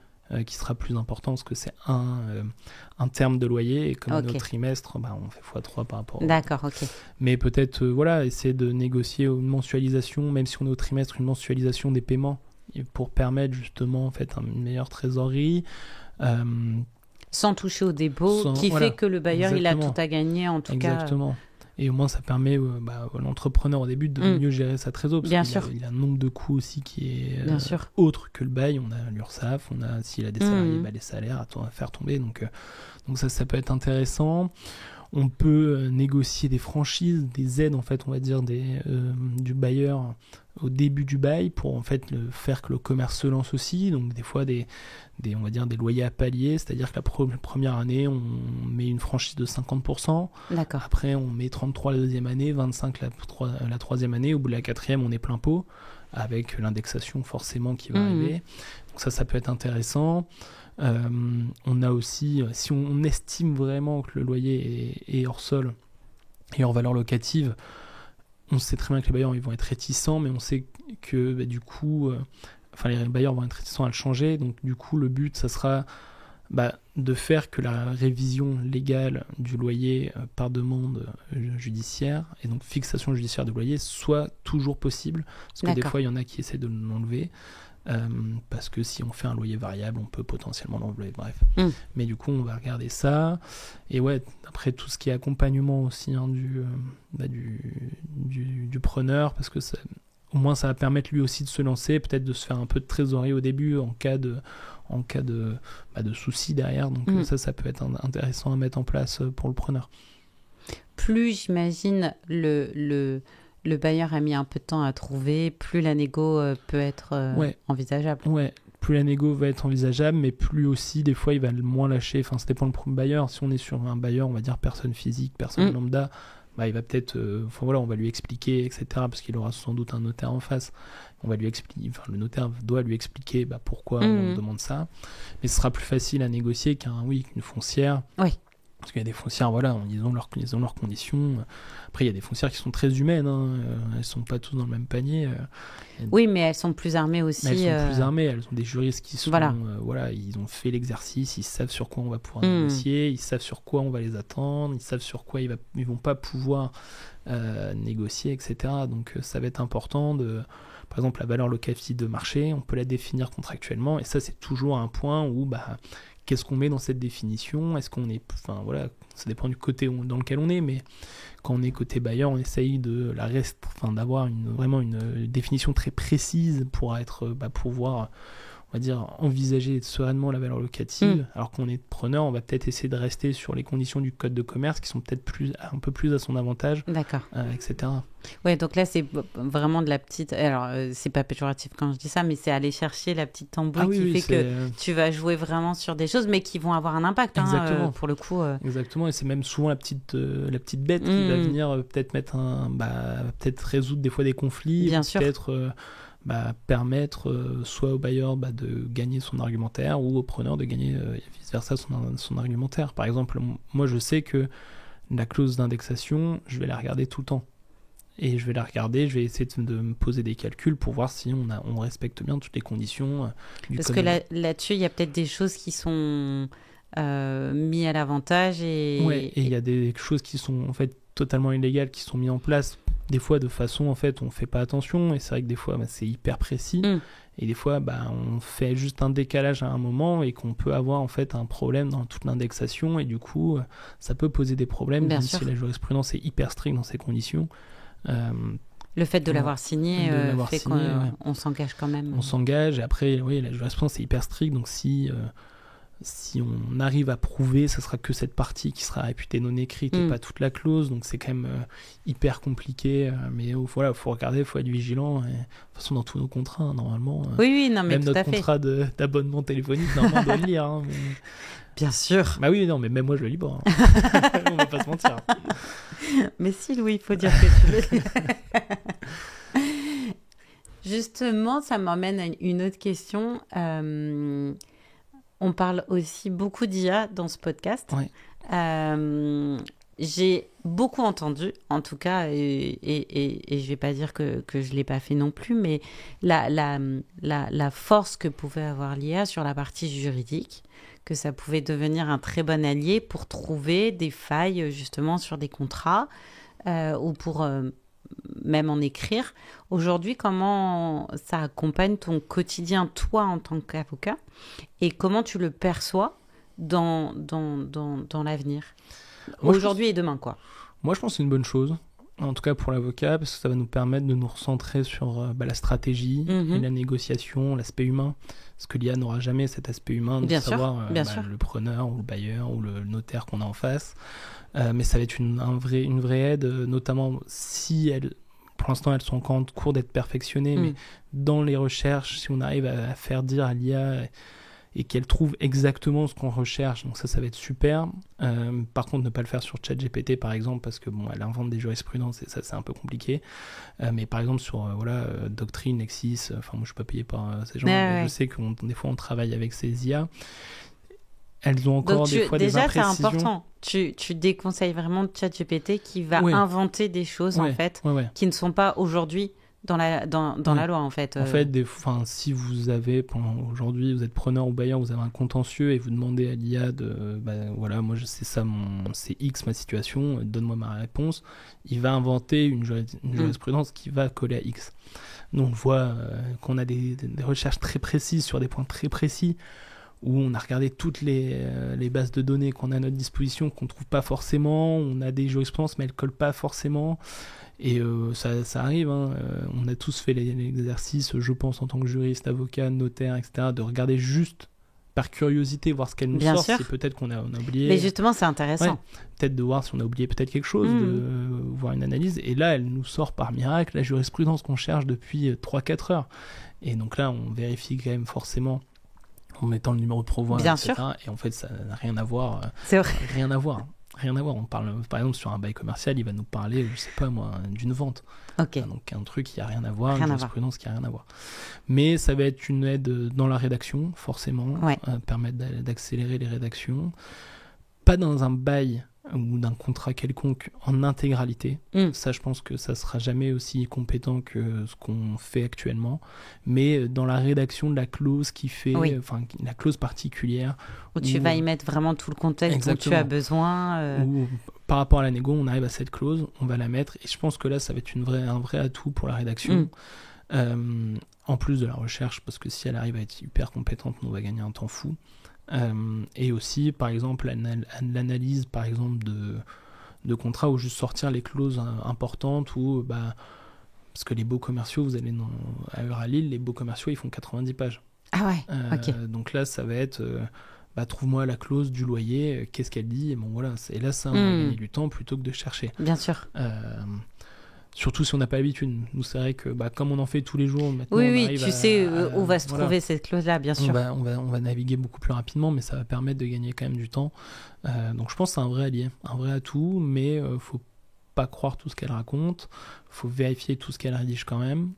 qui sera plus important parce que c'est un terme de loyer et comme notre trimestre, on fait x3 par rapport D'accord, ok. Mais peut-être, essayer de négocier une mensualisation, même si on est au trimestre, une mensualisation des paiements pour permettre justement en fait une meilleure trésorerie. Sans toucher au dépôt, fait que le bailleur il a tout à gagner en tout cas. Exactement. Et au moins ça permet à l'entrepreneur au début de mieux gérer sa trésorerie parce qu'il a un nombre de coûts aussi qui est autre que le bail. On a l'URSSAF, s'il a des salariés, les salaires à faire tomber. Donc ça peut être intéressant. On peut négocier des franchises, des aides en fait, on va dire du bailleur au début du bail pour en fait faire que le commerce se lance aussi. Donc des fois on va dire des loyers à palier, c'est-à-dire que la première année on met une franchise de 50%. D'accord. Après on met 33 la deuxième année, 25 la troisième année. Au bout de la quatrième on est plein pot avec l'indexation forcément qui va arriver. Donc ça peut être intéressant. On a aussi, si on estime vraiment que le loyer est hors sol et hors valeur locative, on sait très bien que les bailleurs ils vont être réticents, mais on sait que du coup, les bailleurs vont être réticents à le changer. Donc du coup, le but, ça sera de faire que la révision légale du loyer par demande judiciaire et donc fixation judiciaire du loyer soit toujours possible. Parce que des fois, il y en a qui essaient de l'enlever. Parce que si on fait un loyer variable, on peut potentiellement l'enlever, bref. Mais du coup, on va regarder ça. Et après, tout ce qui est accompagnement aussi du preneur, parce que au moins, ça va permettre lui aussi de se lancer, peut-être de se faire un peu de trésorerie au début en cas de soucis derrière. Donc ça peut être intéressant à mettre en place pour le preneur. Plus, j'imagine, le bailleur a mis un peu de temps à trouver, plus la négo peut être envisageable. Ouais, plus la négo va être envisageable, mais plus aussi, des fois, il va le moins lâcher. Enfin, ça dépend du bailleur. Si on est sur un bailleur, on va dire personne physique, personne lambda, il va peut-être... on va lui expliquer, etc., parce qu'il aura sans doute un notaire en face. On va lui expliquer... le notaire doit lui expliquer pourquoi on demande ça. Mais ce sera plus facile à négocier qu'une foncière. Oui. Parce qu'il y a des foncières, ils ont leurs conditions. Après, il y a des foncières qui sont très humaines. Elles ne sont pas toutes dans le même panier. Oui, mais elles sont plus armées aussi. Elles sont plus armées. Elles ont des juristes qui sont... ils ont fait l'exercice. Ils savent sur quoi on va pouvoir négocier. Ils savent sur quoi on va les attendre. Ils savent sur quoi ils ne vont pas pouvoir négocier, etc. Donc, ça va être important de... Par exemple, la valeur locative de marché, on peut la définir contractuellement. Et ça, c'est toujours un point où... qu'est-ce qu'on met dans cette définition? Est-ce qu'on est... ça dépend du côté dans lequel on est, mais quand on est côté bailleur, on essaye de d'avoir vraiment une définition très précise pour pouvoir, on va dire, envisager sereinement la valeur locative. Alors qu'on est preneur, on va peut-être essayer de rester sur les conditions du code de commerce qui sont peut-être un peu plus à son avantage, etc. Ouais, donc là, c'est vraiment de la petite... Alors, c'est pas péjoratif quand je dis ça, mais c'est aller chercher la petite tambouille qui fait que tu vas jouer vraiment sur des choses, mais qui vont avoir un impact, pour le coup. Exactement, et c'est même souvent la petite bête qui va venir peut-être peut-être résoudre des fois des conflits, peut-être permettre soit au bailleur de gagner son argumentaire ou au preneur de gagner vice-versa son argumentaire. Par exemple, moi, je sais que la clause d'indexation, je vais la regarder tout le temps. et je vais la regarder, je vais essayer de me poser des calculs pour voir si on respecte bien toutes les conditions du Parce code. que là-dessus, il y a peut-être des choses qui sont mises à l'avantage Ouais, et il y a des choses qui sont en fait totalement illégales qui sont mises en place des fois de façon en fait on fait pas attention, et c'est vrai que des fois c'est hyper précis, et des fois on fait juste un décalage à un moment et qu'on peut avoir en fait un problème dans toute l'indexation, et du coup ça peut poser des problèmes même si la jurisprudence est hyper stricte dans ces conditions. Le fait de l'avoir signé fait qu'on s'engage quand même. On s'engage, et après oui, la jurisprudence est hyper stricte, donc si on arrive à prouver, ça sera que cette partie qui sera réputée non écrite et pas toute la clause, donc c'est quand même hyper compliqué, mais voilà, faut regarder, faut être vigilant, et, de toute façon dans tous nos contrats normalement, oui, non, mais même notre contrat d'abonnement téléphonique normalement on doit le lire, mais... Bien sûr. Bah oui, non, mais même moi je le lis pas, on va pas se mentir. Mais si, Louis, il faut dire que tu le lis. Justement, ça m'emmène à une autre question. On parle aussi beaucoup d'IA dans ce podcast. Ouais. J'ai beaucoup entendu, en tout cas, et je vais pas dire que je l'ai pas fait non plus, mais la force que pouvait avoir l'IA sur la partie juridique, que ça pouvait devenir un très bon allié pour trouver des failles justement sur des contrats ou pour même en écrire. Aujourd'hui, comment ça accompagne ton quotidien, toi, en tant qu'avocat, et comment tu le perçois dans l'avenir, aujourd'hui et demain, quoi. Moi, je pense que c'est une bonne chose, en tout cas pour l'avocat, parce que ça va nous permettre de nous recentrer sur la stratégie et la négociation, l'aspect humain, parce que l'IA n'aura jamais cet aspect humain de savoir le preneur ou le bailleur ou le notaire qu'on a en face. Mais ça va être une vraie aide, notamment si pour l'instant elles sont encore en cours d'être perfectionnées, mais dans les recherches, si on arrive à faire dire à l'IA et qu'elle trouve exactement ce qu'on recherche, donc ça va être super. Par contre, ne pas le faire sur ChatGPT par exemple, parce que elle invente des jurisprudences et ça c'est un peu compliqué. Mais par exemple sur Doctrine, Lexis, moi je suis pas payé par ces gens, mais je sais que des fois on travaille avec ces IA. Elles ont encore des fois des imprécisions. Déjà, c'est important. Tu déconseilles vraiment ChatGPT qui va inventer des choses en fait qui ne sont pas aujourd'hui dans la loi en fait. En fait, si vous avez aujourd'hui vous êtes preneur ou bailleur, vous avez un contentieux et vous demandez à l'IA moi je sais ça, c'est X ma situation, donne-moi ma réponse. Il va inventer une jurisprudence qui va coller à X. Nous on voit qu'on a des recherches très précises sur des points très précis, où on a regardé toutes les bases de données qu'on a à notre disposition, qu'on ne trouve pas forcément, on a des jurisprudences mais elles ne collent pas forcément, et ça arrive, on a tous fait l'exercice, je pense en tant que juriste, avocat, notaire, etc., de regarder juste par curiosité, voir ce qu'elle nous sort, si peut-être qu'on a oublié. Mais justement, c'est intéressant. Peut-être de voir si on a oublié peut-être quelque chose, de voir une analyse, et là elle nous sort par miracle la jurisprudence qu'on cherche depuis 3-4 heures, et donc là on vérifie quand même forcément en mettant le numéro de pourvoi, etc. Et en fait, ça n'a rien à voir. C'est vrai. Rien à voir. On parle, par exemple, sur un bail commercial, il va nous parler, je sais pas moi, d'une vente. Okay. Donc un truc qui a rien à voir, une jurisprudence qui a rien à voir. Mais ça va être une aide dans la rédaction, forcément, permettre d'accélérer les rédactions. Pas dans un bail ou d'un contrat quelconque en intégralité. Ça, je pense que ça sera jamais aussi compétent que ce qu'on fait actuellement, mais dans la rédaction de la clause qui fait, la clause particulière. Où tu vas y mettre vraiment tout le contexte dont tu as besoin. Où, par rapport à la négo, on arrive à cette clause, on va la mettre, et je pense que là, ça va être un vrai atout pour la rédaction. En plus de la recherche, parce que si elle arrive à être hyper compétente, on va gagner un temps fou. Et aussi par exemple l'analyse par exemple de contrats, ou juste sortir les clauses importantes, ou parce que les baux commerciaux, vous allez à Euralil, les baux commerciaux ils font 90 pages. Ah ouais, donc là ça va être trouve-moi la clause du loyer, qu'est-ce qu'elle dit, et bon voilà, et là ça on va gagner du temps plutôt que de chercher. Bien sûr. Surtout si on n'a pas l'habitude. Nous, c'est vrai que comme on en fait tous les jours, maintenant, tu sais où va se trouver cette clause-là, bien sûr. On va naviguer beaucoup plus rapidement, mais ça va permettre de gagner quand même du temps. Donc je pense que c'est un vrai allié, un vrai atout, mais faut pas croire tout ce qu'elle raconte, faut vérifier tout ce qu'elle rédige quand même,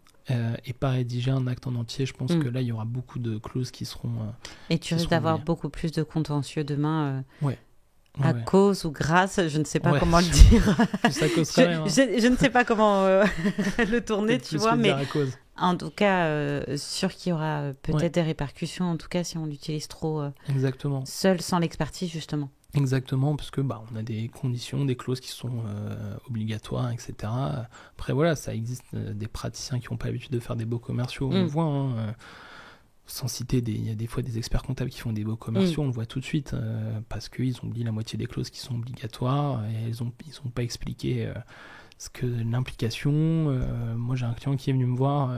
et pas rédiger un acte en entier. Je pense que là, il y aura beaucoup de clauses qui seront... et tu risques d'avoir beaucoup plus de contentieux demain. À Ouais. cause ou grâce, je ne sais pas Ouais. comment le dire. Ça cause quand même. Hein. Je ne sais pas comment le tourner, Peut-être tu plus vois, le mais dire à cause. en tout cas, sûr qu'il y aura peut-être Ouais. des répercussions, en tout cas si on l'utilise trop Exactement. seul, sans l'expertise, justement. Exactement, parce que on a des conditions, des clauses qui sont obligatoires, etc. Après, voilà, ça existe des praticiens qui n'ont pas l'habitude de faire des beaux commerciaux, on le voit, hein, sans citer, il y a des fois des experts comptables qui font des beaux commerciaux, on le voit tout de suite, parce qu'ils ont oublié la moitié des clauses qui sont obligatoires, et ils ont pas expliqué ce que l'implication. Moi, j'ai un client qui est venu me voir,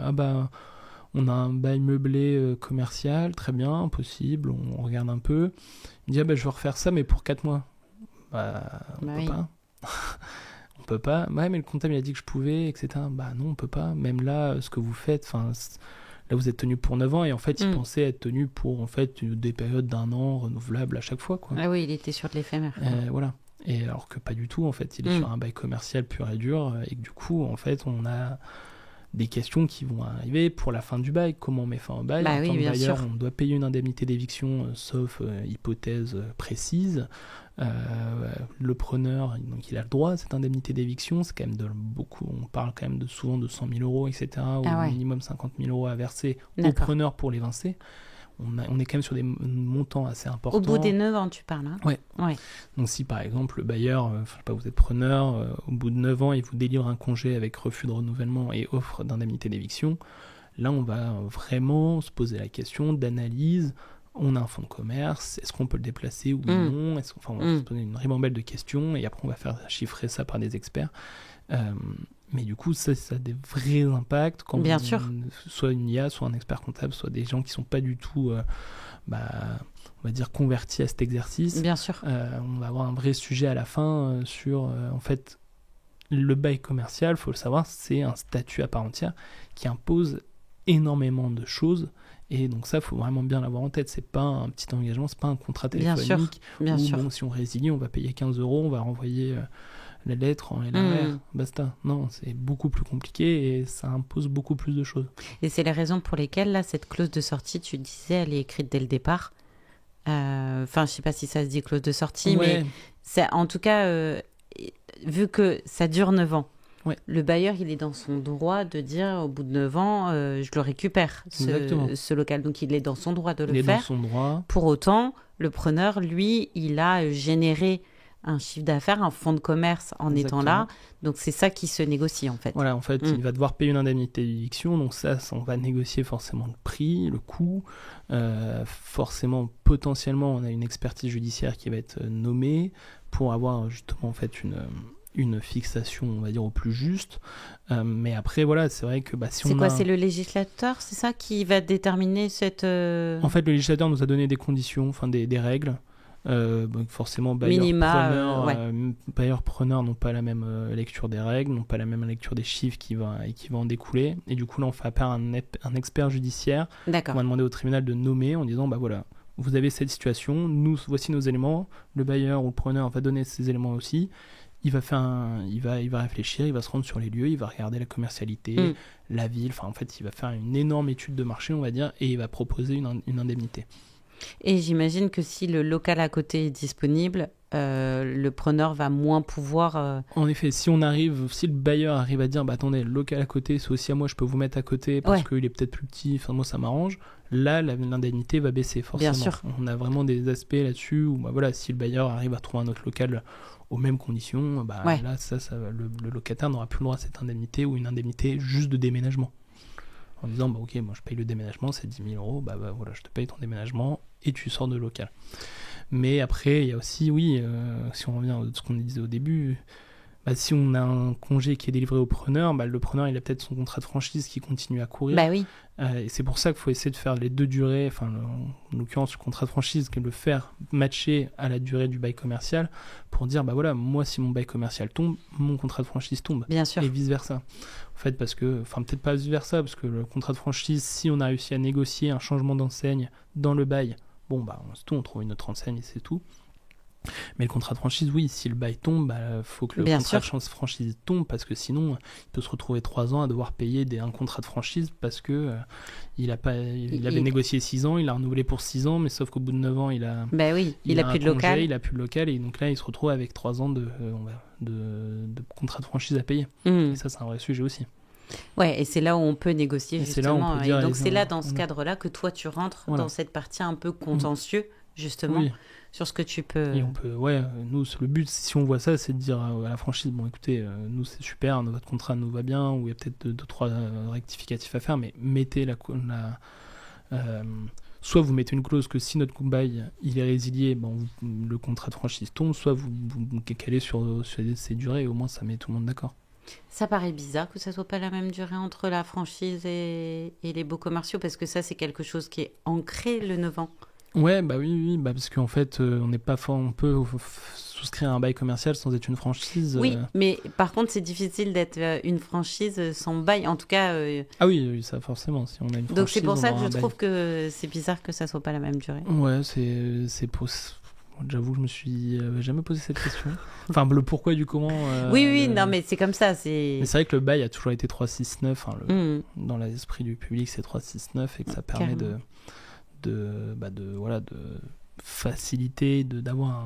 on a un bail meublé commercial, très bien, possible, on regarde un peu. Il me dit, je veux refaire ça, mais pour 4 mois. On peut Oui. pas. On peut pas. Ouais, mais le comptable il a dit que je pouvais, etc. Non, on peut pas. Même là, ce que vous faites, là, vous êtes tenu pour 9 ans, et en fait, il pensait être tenu pour, en fait, des périodes d'1 an renouvelables à chaque fois, quoi. Ah oui, il était sur de l'éphémère. Voilà. Et alors que pas du tout, en fait, il est sur un bail commercial pur et dur, et que du coup, en fait, on a des questions qui vont arriver pour la fin du bail. Comment on met fin au bail? En tant que bailleur, on doit payer une indemnité d'éviction, sauf hypothèse précise. Le preneur, donc il a le droit à cette indemnité d'éviction. C'est quand même beaucoup. On parle quand même souvent de 100 000 euros, etc. Ou minimum 50 000 euros à verser au preneur pour l'évincer. On est quand même sur des montants assez importants. Au bout des 9 ans, tu parles, hein? Ouais. Donc si par exemple le bailleur, vous êtes preneur, au bout de 9 ans, il vous délivre un congé avec refus de renouvellement et offre d'indemnité d'éviction, là on va vraiment se poser la question d'analyse. On a un fonds de commerce, est-ce qu'on peut le déplacer ou non? On va se poser une ribambelle de questions, et après on va faire chiffrer ça par des experts. Mais du coup, ça a des vrais impacts quand Bien sûr. Soit une IA, soit un expert comptable, soit des gens qui sont pas du tout, on va dire, convertis à cet exercice. Bien sûr. On va avoir un vrai sujet à la fin sur, en fait, le bail commercial, faut le savoir, c'est un statut à part entière qui impose énormément de choses. Et donc ça, il faut vraiment bien l'avoir en tête. C'est pas un petit engagement, c'est pas un contrat téléphonique. Bien sûr. Bon, si on résilie, on va payer 15 €, on va renvoyer la lettre en LRR, basta. Non, c'est beaucoup plus compliqué et ça impose beaucoup plus de choses. Et c'est les raisons pour lesquelles, là, cette clause de sortie, tu disais, elle est écrite dès le départ. Enfin, je sais pas si ça se dit clause de sortie, mais c'est, en tout cas, vu que ça dure 9 ans, le bailleur, il est dans son droit de dire, au bout de 9 ans, je le récupère, ce local. Donc, il est dans son droit de le faire. Dans son droit. Pour autant, le preneur, lui, il a généré un chiffre d'affaires, un fonds de commerce en étant là. Donc, c'est ça qui se négocie, en fait. Voilà, en fait, il va devoir payer une indemnité d'éviction. Donc ça, on va négocier forcément le prix, le coût. Forcément, potentiellement, on a une expertise judiciaire qui va être nommée pour avoir justement, en fait, une fixation, on va dire, au plus juste. Mais après, voilà, c'est vrai que si c'est quoi, c'est le législateur, c'est ça qui va déterminer cette... En fait, le législateur nous a donné des conditions, enfin des règles. Forcément, bailleurs-preneurs n'ont pas la même lecture des règles, n'ont pas la même lecture des chiffres qui va en découler. Et du coup, là, on fait appel à un expert judiciaire. D'accord. On va demander au tribunal de nommer en disant, voilà, vous avez cette situation, voici nos éléments. Le bailleur ou le preneur va donner ces éléments aussi. Il va réfléchir, il va se rendre sur les lieux, il va regarder la commercialité, la ville. Enfin, en fait, il va faire une énorme étude de marché, on va dire, et il va proposer une indemnité. Et j'imagine que si le local à côté est disponible, le preneur va moins pouvoir... En effet, si le bailleur arrive à dire, attendez, le local à côté, c'est aussi à moi, je peux vous mettre à côté parce qu'il est peut-être plus petit, enfin moi ça m'arrange, là l'indemnité va baisser forcément. Bien sûr. On a vraiment des aspects là-dessus où si le bailleur arrive à trouver un autre local aux mêmes conditions, là le locataire n'aura plus le droit à cette indemnité ou une indemnité juste de déménagement. En disant, ok, moi je paye le déménagement, c'est 10 000 €, voilà, je te paye ton déménagement et tu sors de local. Mais après, il y a aussi, si on revient à ce qu'on disait au début, si on a un congé qui est délivré au preneur, le preneur il a peut-être son contrat de franchise qui continue à courir. Oui. Et c'est pour ça qu'il faut essayer de faire les deux durées, en l'occurrence le contrat de franchise, que le faire matcher à la durée du bail commercial pour dire, voilà, moi si mon bail commercial tombe, mon contrat de franchise tombe. Bien sûr. Et vice-versa. En fait, parce que, peut-être pas vice-versa, parce que le contrat de franchise, si on a réussi à négocier un changement d'enseigne dans le bail, c'est tout, on trouve une autre enseigne et c'est tout. Mais le contrat de franchise, oui, si le bail tombe, faut que le Bien contrat sûr. de franchise tombe, parce que sinon, il peut se retrouver 3 ans à devoir payer un contrat de franchise parce que il avait négocié 6 ans, il a renouvelé pour 6 ans, mais sauf qu'au bout de 9 ans, Ben oui, il a a un plus de congé, local. il a plus de local, et donc là, il se retrouve avec 3 ans de contrat de franchise à payer. Mhm. Et ça, c'est un vrai sujet aussi. Ouais, et c'est là où on peut négocier Et c'est là où on justement. peut Et dire, donc c'est là, dans ce voilà. cadre-là, que toi tu rentres Voilà. dans cette partie un peu contentieux, justement, Oui. sur ce que tu peux. Et on peut, nous, le but, si on voit ça, c'est de dire à la franchise, bon, écoutez, nous, c'est super, votre contrat nous va bien, ou il y a peut-être 2-3 rectificatifs à faire, mais mettez soit vous mettez une clause que si notre bail il est résilié, le contrat de franchise tombe, soit vous calez sur ces durées, et au moins ça met tout le monde d'accord. Ça paraît bizarre que ça soit pas la même durée entre la franchise et les baux commerciaux, parce que ça, c'est quelque chose qui est ancré, le 9 ans. Ouais, oui, parce qu'en fait, on n'est pas on peut souscrire un bail commercial sans être une franchise. Oui, mais par contre, c'est difficile d'être une franchise sans bail, en tout cas. Ah oui, ça forcément, si on a une franchise. Donc c'est pour on ça que aura je un bail. trouve que c'est bizarre que ça soit pas la même durée. Ouais, c'est pour. J'avoue, je me suis jamais posé cette question. Enfin, le pourquoi du comment. Oui, non, mais c'est comme ça. Mais c'est vrai que le bail a toujours été 369. Dans l'esprit du public, c'est 369 et que ça permet Carrément. de faciliter, d'avoir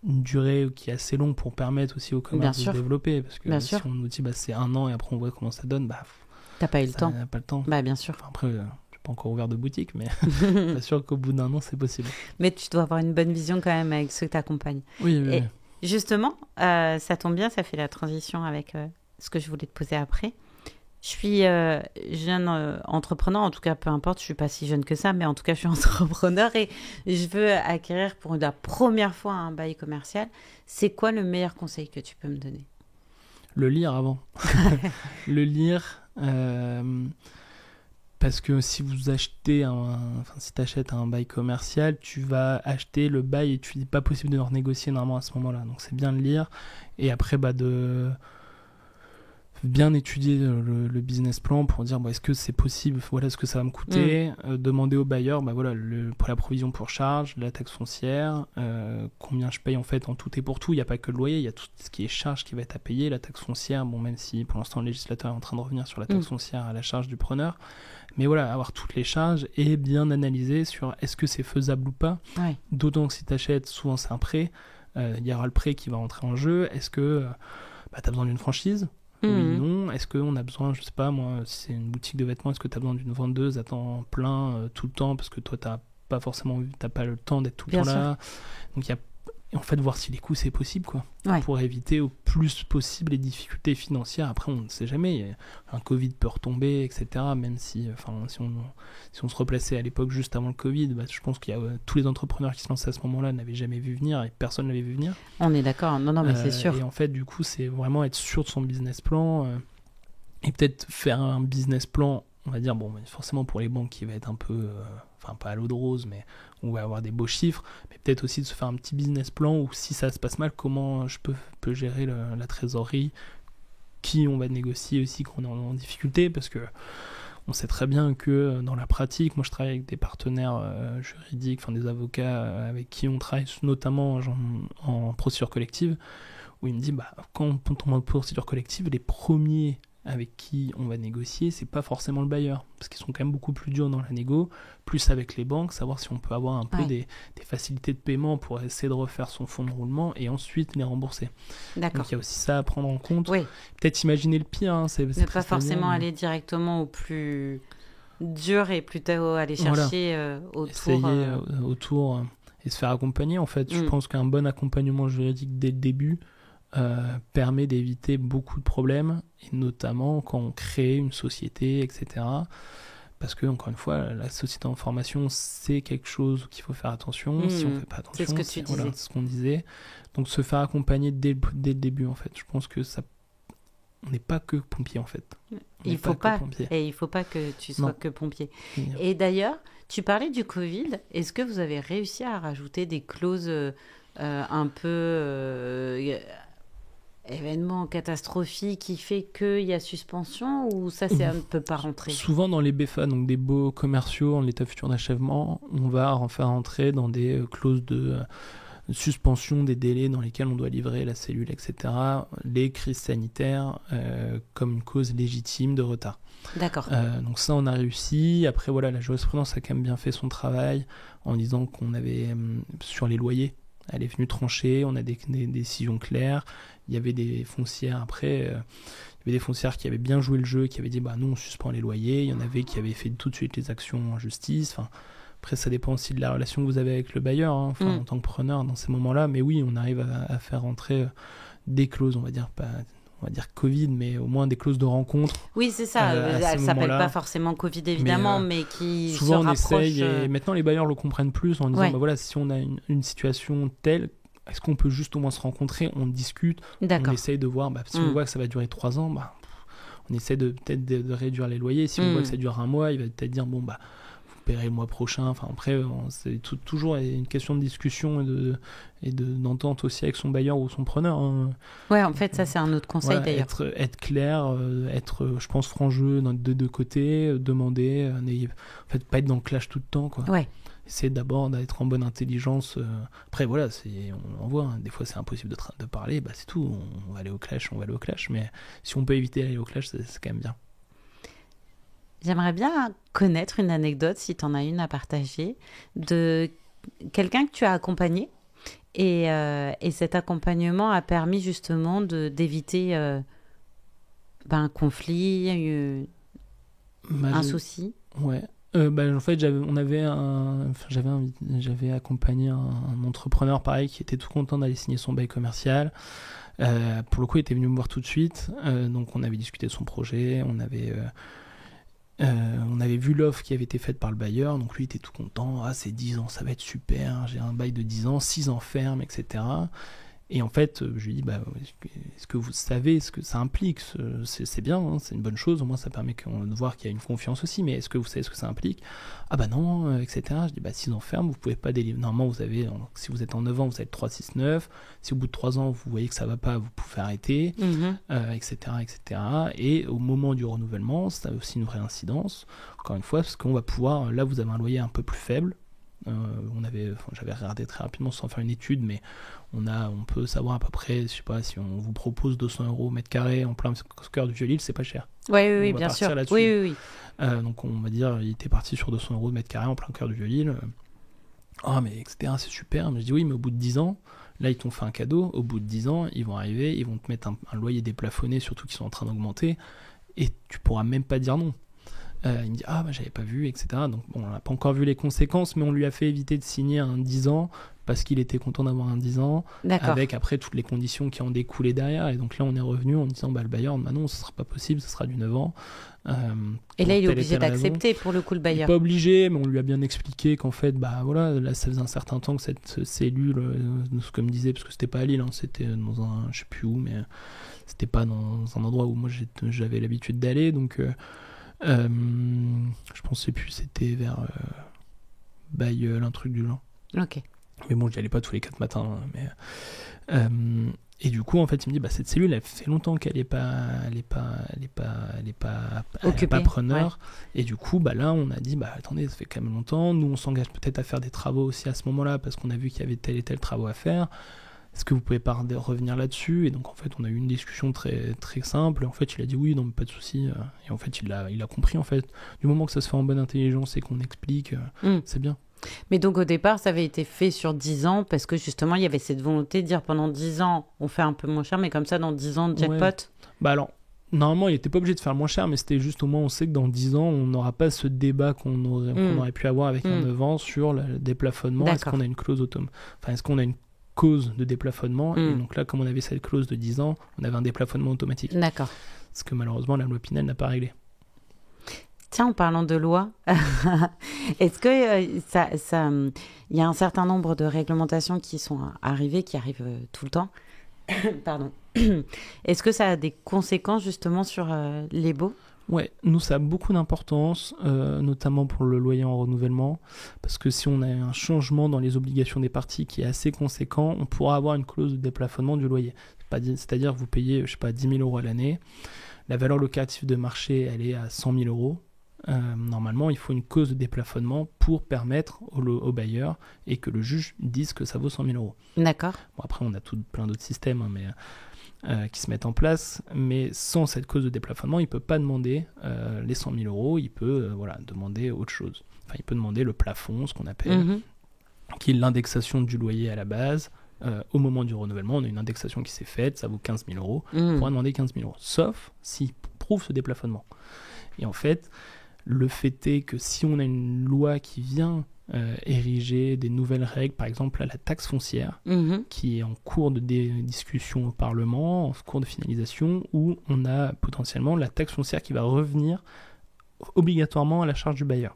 une durée qui est assez longue pour permettre aussi au commerce de se développer. Parce que Bien si sûr. on nous dit c'est 1 an et après on voit comment ça donne, T'as pas eu le temps. n'a pas le temps. Bah bien sûr. Enfin, après, je n'ai pas encore ouvert de boutique, mais pas sûr qu'au bout d'1 an, c'est possible. Mais tu dois avoir une bonne vision quand même avec ceux que t'accompagnes. Oui. Et justement, ça tombe bien, ça fait la transition avec ce que je voulais te poser après. Je suis jeune entrepreneur, en tout cas, peu importe, je suis pas si jeune que ça, mais en tout cas, je suis entrepreneur et je veux acquérir pour la première fois un bail commercial. C'est quoi le meilleur conseil que tu peux me donner? Le lire avant. Le lire, parce que si vous achetez si tu achètes un bail commercial, tu vas acheter le bail et tu n'est pas possible de le renégocier normalement à ce moment-là. Donc c'est bien de lire et après de bien étudier le business plan pour dire est-ce que c'est possible, voilà ce que ça va me coûter, demander au bailleur pour la provision pour charge, la taxe foncière, combien je paye en fait en tout et pour tout. Il n'y a pas que le loyer, il y a tout ce qui est charge qui va être à payer, la taxe foncière, même si pour l'instant le législateur est en train de revenir sur la taxe foncière à la charge du preneur, mais voilà, avoir toutes les charges et bien analyser sur est-ce que c'est faisable ou pas. Ouais. D'autant que si tu achètes, souvent c'est un prêt, il y aura le prêt qui va rentrer en jeu. Est-ce que tu as besoin d'une franchise? Oui, non. Est-ce qu'on a besoin, je sais pas moi, si c'est une boutique de vêtements, est-ce que tu as besoin d'une vendeuse à temps plein tout le temps parce que toi t'as pas le temps d'être tout le temps là. Donc il y a en fait voir si les coûts c'est possible quoi, pour éviter au plus possible les difficultés financières. Après on ne sait jamais, un Covid peut retomber, etc. Même si on se replaçait à l'époque juste avant le Covid, je pense qu'il y a tous les entrepreneurs qui se lançaient à ce moment-là n'avaient jamais vu venir et personne l'avait vu venir. On est d'accord, non mais c'est sûr. Et en fait du coup c'est vraiment être sûr de son business plan et peut-être faire un business plan, on va dire forcément pour les banques qui va être un peu pas à l'eau de rose, mais on va avoir des beaux chiffres, mais peut-être aussi de se faire un petit business plan où si ça se passe mal, comment je peux gérer la trésorerie, qui on va négocier aussi quand on est en difficulté, parce que on sait très bien que dans la pratique, moi je travaille avec des partenaires juridiques, des avocats avec qui on travaille notamment en procédure collective, où il me dit quand on tombe en procédure collective, les premiers avec qui on va négocier, c'est pas forcément le bailleur, parce qu'ils sont quand même beaucoup plus durs dans la négo, plus avec les banques, savoir si on peut avoir un peu des facilités de paiement pour essayer de refaire son fonds de roulement et ensuite les rembourser. D'accord. Donc il y a aussi ça à prendre en compte. Oui. Peut-être imaginer le pire. Ne pas forcément aller directement au plus dur et plutôt aller chercher autour. Essayer autour et se faire accompagner en fait. Je pense qu'un bon accompagnement juridique dès le début permet d'éviter beaucoup de problèmes, et notamment quand on crée une société, etc. Parce que, encore une fois, la société en formation, c'est quelque chose qu'il faut faire attention. Si on ne fait pas attention, c'est ce que tu disais. Voilà, ce qu'on disait. Donc, se faire accompagner dès le début, en fait. Je pense que ça... On n'est pas que pompier, en fait. Il faut pas que tu sois que pompier. Et d'ailleurs, tu parlais du Covid. Est-ce que vous avez réussi à rajouter des clauses un peu... événement catastrophique qui fait qu'il y a suspension, ou ça ne peut pas rentrer? Souvent dans les BFA, donc des baux commerciaux en l'état futur d'achèvement, on va en faire entrer dans des clauses suspension des délais dans lesquels on doit livrer la cellule, etc. Les crises sanitaires comme une cause légitime de retard. D'accord. Donc ça, on a réussi. Après, voilà, la jurisprudence a quand même bien fait son travail en disant qu'on avait, sur les loyers, elle est venue trancher, on a des décisions claires. Il y avait des foncières après... il y avait des foncières qui avaient bien joué le jeu, qui avaient dit bah nous on suspend les loyers. Il y en avait qui avaient fait tout de suite les actions en justice. Enfin, après ça dépend aussi de la relation que vous avez avec le bailleur, hein, en tant que preneur dans ces moments-là. Mais oui, on arrive à faire entrer des clauses, on va dire Covid, mais au moins des clauses de rencontre. Oui, c'est ça. Elle s'appelle pas forcément Covid évidemment, mais qui souvent se rapproche. On essaye, et maintenant les bailleurs le comprennent plus en disant bah voilà, si on a une situation telle, est-ce qu'on peut juste au moins se rencontrer, on discute, on essaye de voir, si on voit que ça va durer 3 ans, on essaie peut-être de réduire les loyers. Si on voit que ça dure 1 mois, il va peut-être dire vous paierez le mois prochain. Enfin, après, c'est toujours une question de discussion et d'entente aussi avec son bailleur ou son preneur. Hein. Ouais, en fait, ça c'est un autre conseil d'ailleurs. Être clair, je pense, franc-jeu de deux côtés, demander, pas être dans le clash tout le temps, quoi. Ouais. Essayer d'abord d'être en bonne intelligence. Après, voilà, on voit, hein, des fois c'est impossible de parler, c'est tout. On va aller au clash, mais si on peut éviter d'aller au clash, c'est quand même bien. J'aimerais bien connaître une anecdote, si tu en as une à partager, de quelqu'un que tu as accompagné et cet accompagnement a permis justement d'éviter un conflit, un souci. Ouais. En fait, j'avais accompagné un entrepreneur pareil qui était tout content d'aller signer son bail commercial. Pour le coup, il était venu me voir tout de suite. Donc, on avait discuté de son projet. On avait vu l'offre qui avait été faite par le bailleur. Donc, lui, il était tout content. Ah, c'est 10 ans, ça va être super. J'ai un bail de 10 ans, 6 ans ferme, etc. Et en fait, je lui dis, est-ce que vous savez ce que ça implique ? C'est bien, hein, c'est une bonne chose, au moins ça permet de voir qu'il y a une confiance aussi, mais est-ce que vous savez ce que ça implique ? Ah non, etc. Je dis, 6 ans ferme, vous pouvez pas délivrer. Normalement, vous avez, si vous êtes en 9 ans, vous avez 369. Si au bout de 3 ans, vous voyez que ça va pas, vous pouvez arrêter, etc., etc. Et au moment du renouvellement, ça a aussi une vraie incidence, encore une fois, parce qu'on va pouvoir, là, vous avez un loyer un peu plus faible. J'avais regardé très rapidement sans faire une étude, mais on peut savoir à peu près, je sais pas, si on vous propose 200 € au mètre carré en plein cœur du Vieux-Lille, c'est pas cher. Oui, bien sûr. Oui. Donc on va dire, il était parti sur 200 € au mètre carré en plein cœur du Vieux-Lille. Mais etc., c'est super. Mais je dis oui, mais au bout de 10 ans, là ils t'ont fait un cadeau. Au bout de 10 ans, ils vont arriver, ils vont te mettre un loyer déplafonné, surtout qu'ils sont en train d'augmenter, et tu pourras même pas dire non. Il me dit j'avais pas vu, etc. Donc on n'a pas encore vu les conséquences, mais on lui a fait éviter de signer un 10 ans parce qu'il était content d'avoir un 10 ans. D'accord. Avec après toutes les conditions qui en découlaient derrière. Et donc là on est revenu en disant le bailleur, non, ce sera pas possible, ce sera du 9 ans. Et là il est obligé d'accepter pour le coup le bailleur. Il n'est pas obligé, mais on lui a bien expliqué qu'en fait là ça faisait un certain temps que cette cellule, comme je disais, parce que c'était pas à Lille, c'était dans un, je sais plus où, mais c'était pas dans un endroit où moi j'avais l'habitude d'aller, donc je pensais plus, c'était vers Bailleul, un truc du genre. Ok. Mais bon, j'y allais pas tous les 4 matins. Et du coup, en fait, il me dit, cette cellule, elle fait longtemps qu'elle est pas preneur. Ouais. Et du coup, là, on a dit, attendez, ça fait quand même longtemps. Nous, on s'engage peut-être à faire des travaux aussi à ce moment-là parce qu'on a vu qu'il y avait tel et tel travaux à faire. Est-ce que vous pouvez pas revenir là-dessus ? Et donc en fait on a eu une discussion très, très simple. En fait il a dit oui, non mais pas de souci. Et en fait il a compris en fait. Du moment que ça se fait en bonne intelligence et qu'on explique, c'est bien. Mais donc au départ ça avait été fait sur 10 ans parce que justement il y avait cette volonté de dire pendant 10 ans on fait un peu moins cher, mais comme ça dans 10 ans jackpot. Ouais. Alors normalement il n'était pas obligé de faire moins cher, mais c'était juste au moins on sait que dans 10 ans on n'aura pas ce débat qu'on aurait pu avoir avec un 9 ans sur le déplafonnement. D'accord. Est-ce qu'on a une clause est-ce qu'on a une cause de déplafonnement, et donc là comme on avait cette clause de 10 ans, on avait un déplafonnement automatique. D'accord. Ce que malheureusement la loi Pinel n'a pas réglé. Tiens, en parlant de loi, est-ce que il y a un certain nombre de réglementations qui arrivent tout le temps pardon. Est-ce que ça a des conséquences justement sur les baux ? Ouais, nous ça a beaucoup d'importance, notamment pour le loyer en renouvellement, parce que si on a un changement dans les obligations des parties qui est assez conséquent, on pourra avoir une clause de déplafonnement du loyer. C'est-à-dire que vous payez, 10 000 € à l'année, la valeur locative de marché, elle est à 100 000 €, normalement, il faut une cause de déplafonnement pour permettre au bailleur et que le juge dise que ça vaut 100 000 euros. D'accord. Bon, après, on a plein d'autres systèmes qui se mettent en place, mais sans cette cause de déplafonnement, il ne peut pas demander les 100 000 euros, il peut demander autre chose. Enfin, il peut demander le plafond, ce qu'on appelle, qui est l'indexation du loyer à la base. Au moment du renouvellement, on a une indexation qui s'est faite, ça vaut 15 000 euros, on pourra demander 15 000 euros, sauf s'il prouve ce déplafonnement. Et en fait, le fait est que si on a une loi qui vient ériger des nouvelles règles, par exemple la taxe foncière, qui est en cours de discussion au Parlement, en cours de finalisation, où on a potentiellement la taxe foncière qui va revenir obligatoirement à la charge du bailleur.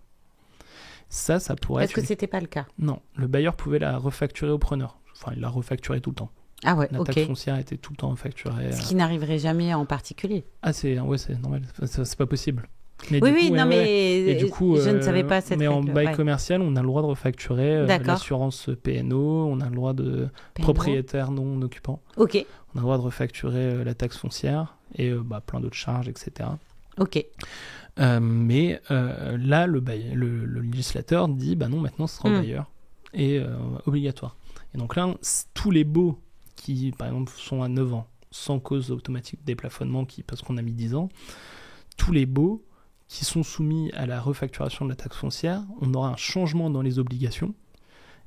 Ça pourrait Est-ce que c'était pas le cas ? Non, le bailleur pouvait la refacturer au preneur. Enfin, il la refacturait tout le temps. Ah ouais, la taxe foncière était tout le temps refacturée. Ce qui n'arriverait jamais en particulier. Ah, c'est normal, c'est pas possible. Mais mais du coup, je ne savais pas cette mais règle. En bail commercial, on a le droit de refacturer l'assurance PNO, on a le droit de propriétaire non occupant. Ok. On a le droit de refacturer la taxe foncière et plein d'autres charges, etc. Ok. Mais là, le législateur dit non, maintenant ce sera au bailleur et obligatoire. Et donc là, tous les baux qui, par exemple, sont à 9 ans, sans cause automatique de déplafonnement, parce qu'on a mis 10 ans, tous les baux qui sont soumis à la refacturation de la taxe foncière, on aura un changement dans les obligations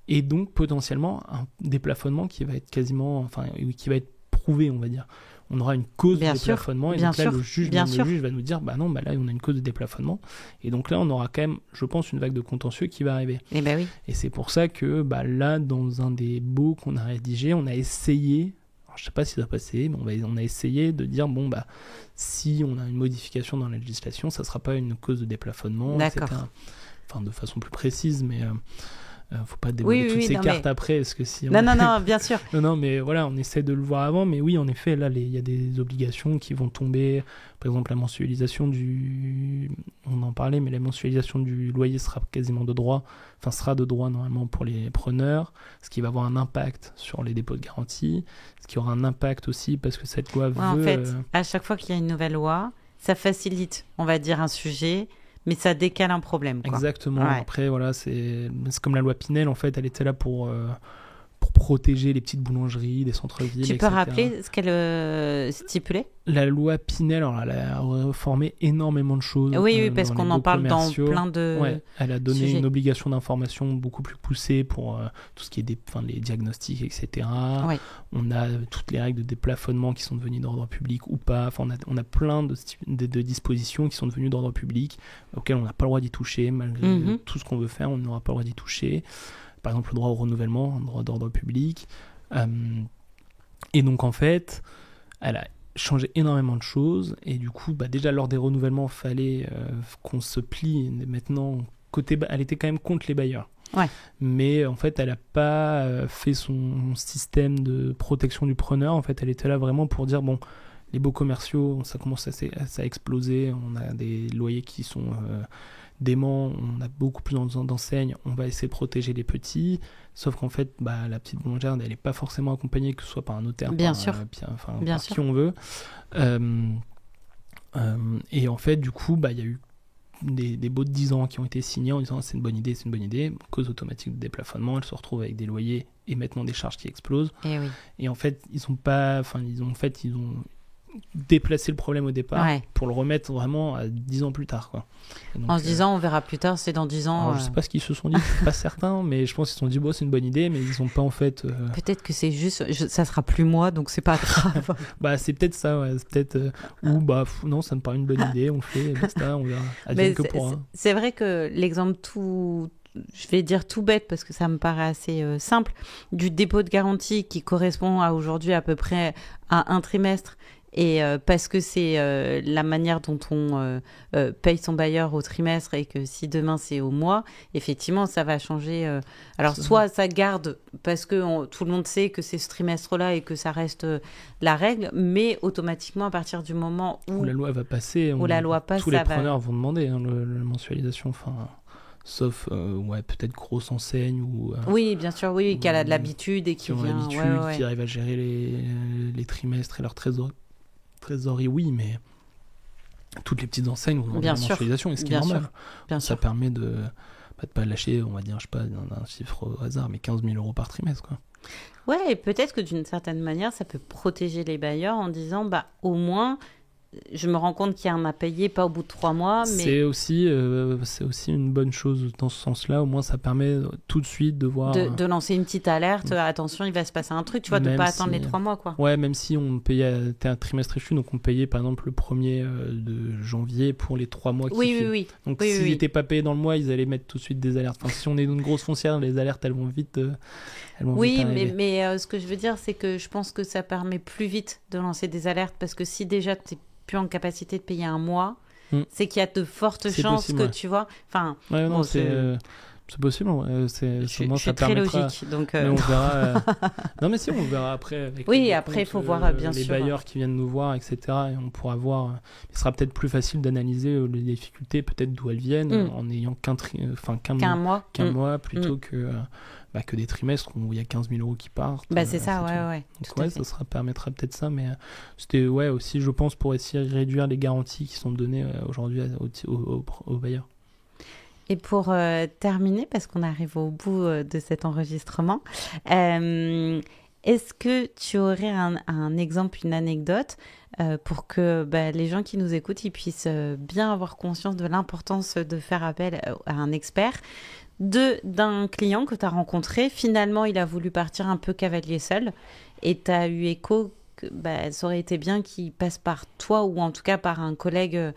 et donc potentiellement un déplafonnement qui va être qui va être prouvé, on va dire. On aura une cause de déplafonnement et donc là le juge va nous dire là on a une cause de déplafonnement et donc là on aura quand même, je pense, une vague de contentieux qui va arriver. Et oui. Et c'est pour ça que là, dans un des baux qu'on a rédigé, on a essayé, je ne sais pas si ça va passer, mais on a essayé de dire si on a une modification dans la législation, ça ne sera pas une cause de déplafonnement, etc. Enfin, de façon plus précise, mais faut pas dévoiler toutes ces cartes après. Parce que si non, bien sûr. non, mais voilà, on essaie de le voir avant. Mais oui, en effet, là, il y a des obligations qui vont tomber. Par exemple, la mensualisation on en parlait, mais la mensualisation du loyer sera quasiment de droit. Enfin, sera de droit normalement pour les preneurs, ce qui va avoir un impact sur les dépôts de garantie, ce qui aura un impact aussi parce que cette loi veut... En fait, à chaque fois qu'il y a une nouvelle loi, ça facilite, on va dire, un sujet... Mais ça décale un problème, quoi. Exactement. Ouais. Après, voilà, c'est comme la loi Pinel, en fait, elle était là pour protéger les petites boulangeries, des centres-villes, etc. Tu peux rappeler ce qu'elle stipulait ? La loi Pinel, alors, elle a réformé énormément de choses. Oui, parce qu'on en parle dans plein de elle a donné sujets. Une obligation d'information beaucoup plus poussée pour tout ce qui est les diagnostics, etc. Ouais. On a toutes les règles de déplafonnement qui sont devenues d'ordre public ou pas. Enfin, on a plein de dispositions qui sont devenues d'ordre public auxquelles on n'a pas le droit d'y toucher. Malgré tout ce qu'on veut faire, on n'aura pas le droit d'y toucher. Par exemple, le droit au renouvellement, un droit d'ordre public. Et donc, en fait, elle a changé énormément de choses. Et du coup, déjà, lors des renouvellements, il fallait qu'on se plie. Maintenant, elle était quand même contre les bailleurs. Ouais. Mais en fait, elle n'a pas fait son système de protection du preneur. En fait, elle était là vraiment pour dire, les baux commerciaux, ça commence à exploser. On a des loyers qui sont... dément, on a beaucoup plus d'enseignes, on va essayer de protéger les petits, sauf qu'en fait, la petite boulangère, elle n'est pas forcément accompagnée, que ce soit par un notaire, bien par, sûr. Par qui on veut. Et en fait, du coup, il y a eu des baux de 10 ans qui ont été signés en disant c'est une bonne idée, cause automatique de déplafonnement, elle se retrouve avec des loyers et maintenant des charges qui explosent. Et en fait, ils ont déplacer le problème au départ pour le remettre vraiment à 10 ans plus tard, quoi. Donc, en se disant on verra plus tard, c'est dans 10 ans. Alors, je sais pas ce qu'ils se sont dit, je suis pas certain, mais je pense qu'ils se sont dit c'est une bonne idée, mais ils ont pas en fait... Peut-être que c'est juste, ça sera plus moi, donc c'est pas grave. C'est peut-être ça, c'est peut-être... ou non, ça me paraît une bonne idée, on le fait, basta, on verra. Advienne que pourra. C'est vrai que l'exemple je vais dire tout bête parce que ça me paraît assez simple, du dépôt de garantie qui correspond à aujourd'hui à peu près à un trimestre. Et parce que c'est la manière dont on paye son bailleur au trimestre et que si demain c'est au mois, effectivement ça va changer. Alors soit ça garde parce que tout le monde sait que c'est ce trimestre-là et que ça reste la règle, mais automatiquement à partir du moment où la loi va passer, tous les preneurs vont demander la mensualisation, sauf peut-être grosse enseigne ou oui, bien sûr, oui, qui a de l'habitude et qui vient qui arrive à gérer les trimestres et leur trésorerie, oui, mais toutes les petites enseignes vont demander Bien la sûr. mensualisation, et ce qui est Bien normal. sûr. Bien Ça sûr. permet de pas lâcher, on va dire, je sais pas, un chiffre au hasard, mais 15 000 euros par trimestre, quoi. Ouais, et peut-être que d'une certaine manière, ça peut protéger les bailleurs en disant, bah, au moins, je me rends compte qu'il y a un à payer, pas au bout de 3 mois, mais C'est aussi une bonne chose dans ce sens-là. Au moins, ça permet tout de suite de voir. de lancer une petite alerte. Attention, il va se passer un truc, tu vois, de Même pas attendre si- les 3 mois, quoi. Ouais, même si on payait un trimestre échu, donc on payait par exemple le 1er de janvier pour les 3 mois qui Oui, oui, suivent. oui. Donc Oui, s'ils oui. n'étaient pas payés dans le mois, ils allaient mettre tout de suite des alertes. Enfin, si on est dans une grosse foncière, les alertes, elles vont vite. Oui, arriver. mais ce que je veux dire, c'est que je pense que ça permet plus vite de lancer des alertes, parce que si déjà tu n'es plus en capacité de payer un mois, c'est qu'il y a de fortes C'est chances possible, que ouais. tu vois. Enfin, Ouais, non, bon, c'est possible. Ouais. je Sûrement, suis ça très permettra. logique, donc Mais on verra. Non, mais si, on verra après. Avec oui, les après, il comptes, faut voir, bien les sûr. bailleurs qui viennent nous voir, etc. Et on pourra voir. Il sera peut-être plus facile d'analyser les difficultés, peut-être d'où elles viennent, en n'ayant qu'un mois. mois plutôt que des trimestres où il y a 15 000 euros qui partent. Bah, c'est ça, tout. ouais. Donc, tout à fait. ça permettra peut-être ça, mais c'était aussi, je pense, pour essayer de réduire les garanties qui sont données aujourd'hui aux bailleurs. Et pour terminer, parce qu'on arrive au bout de cet enregistrement, est-ce que tu aurais un exemple, une anecdote pour que les gens qui nous écoutent, ils puissent bien avoir conscience de l'importance de faire appel à un expert, d'un client que tu as rencontré, finalement il a voulu partir un peu cavalier seul, et tu as eu écho que ça aurait été bien qu'il passe par toi, ou en tout cas par un collègue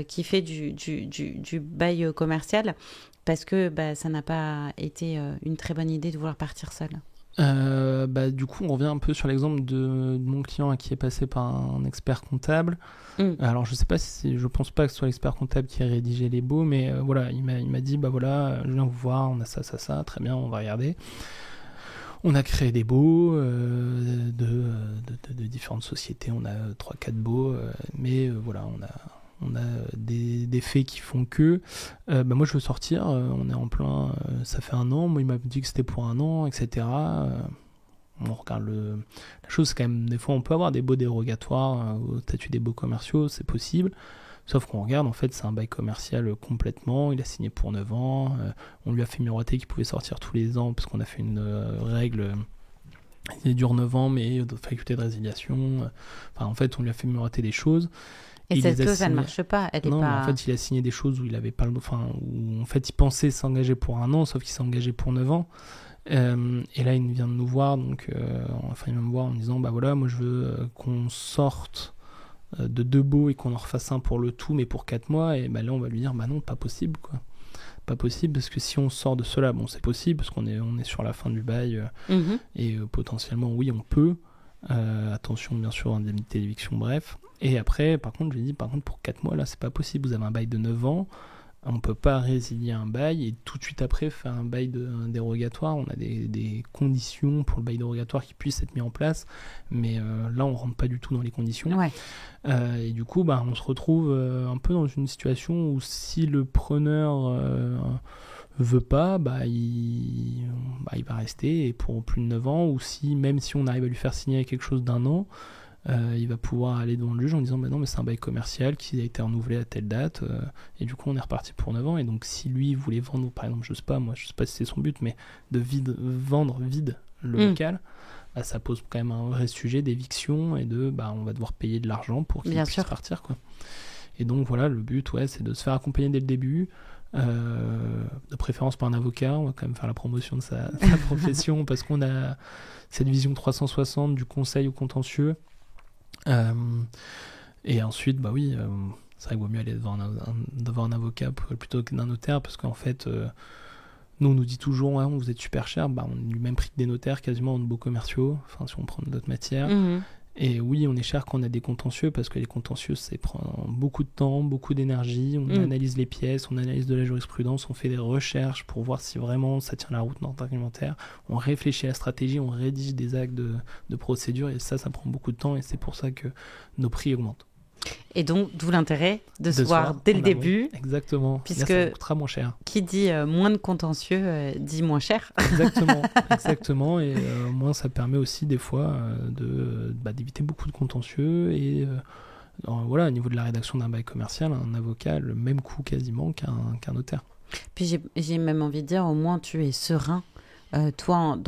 qui fait du bail commercial, parce que ça n'a pas été une très bonne idée de vouloir partir seul. Du coup, on revient un peu sur l'exemple de mon client qui est passé par un expert comptable. Alors, je pense pas que ce soit l'expert comptable qui a rédigé les baux, mais voilà, il m'a dit, je viens vous voir, on a ça, très bien, on va regarder. On a créé des baux de différentes sociétés, on a 3-4 baux, mais voilà, on a des faits qui font que moi je veux sortir, on est en plein, ça fait 1 an, moi il m'a dit que c'était pour 1 an, etc. On regarde la chose, c'est quand même, des fois on peut avoir des baux dérogatoires au statut des baux commerciaux, c'est possible, sauf qu'on regarde, en fait c'est un bail commercial complètement, il a signé pour 9 ans, on lui a fait miroiter qu'il pouvait sortir tous les ans parce qu'on a fait une règle. Il dure 9 ans, mais de faculté de résiliation. En fait, on lui a fait miroiter des choses. Et cette clause, elle ne marche pas. Elle non, est pas... en fait, il a signé des choses où il avait pas où en fait, il pensait s'engager pour 1 an, sauf qu'il s'est engagé pour 9 ans. Et là, il vient de nous voir, donc, il vient me voir en me disant, moi, je veux qu'on sorte de 2 baux et qu'on en refasse un pour le tout, mais pour 4 mois. Et là, on va lui dire, non, pas possible, quoi. Pas possible, parce que si on sort de cela, c'est possible, parce qu'on est sur la fin du bail, et potentiellement, oui, on peut. Attention, bien sûr, indemnité d'éviction, bref. Et après, par contre, je lui ai dit, pour 4 mois, là, c'est pas possible. Vous avez un bail de 9 ans, on peut pas résilier un bail et tout de suite après faire un bail dérogatoire. On a des conditions pour le bail dérogatoire qui puissent être mis en place, mais là, on rentre pas du tout dans les conditions. Ouais. Et du coup, on se retrouve un peu dans une situation où si le preneur veut pas, il va rester et pour plus de 9 ans, ou même si on arrive à lui faire signer quelque chose d'1 an, il va pouvoir aller devant le juge en disant non, mais c'est un bail commercial qui a été renouvelé à telle date, et du coup on est reparti pour 9 ans. Et donc si lui voulait vendre, par exemple, je sais pas si c'est son but, mais de vendre vide le local, ça pose quand même un vrai sujet d'éviction et on va devoir payer de l'argent pour qu'il puisse partir, quoi. Et donc voilà, le but c'est de se faire accompagner dès le début, de préférence par un avocat. On va quand même faire la promotion de sa profession parce qu'on a cette vision 360 du conseil au contentieux. Et ensuite, c'est vrai qu'il vaut mieux aller devant un avocat plutôt que d'un notaire, parce qu'en fait, nous, on nous dit toujours, vous êtes super cher, on est du même prix que des notaires quasiment en baux commerciaux, si on prend d'autres matières. Et oui, on est cher quand on a des contentieux, parce que les contentieux, ça prend beaucoup de temps, beaucoup d'énergie. On analyse les pièces, on analyse de la jurisprudence, on fait des recherches pour voir si vraiment ça tient la route dans notre argumentaire. On réfléchit à la stratégie, on rédige des actes de procédure, et ça prend beaucoup de temps, et c'est pour ça que nos prix augmentent. Et donc, d'où l'intérêt de se voir dès le début. Exactement. Puisque là, ça coûtera moins cher. Qui dit moins de contentieux dit moins cher. Exactement. Et moins ça permet aussi des fois d'éviter beaucoup de contentieux et voilà, au niveau de la rédaction d'un bail commercial, un avocat a le même coût quasiment qu'un notaire. Puis j'ai même envie de dire, au moins tu es serein. Toi,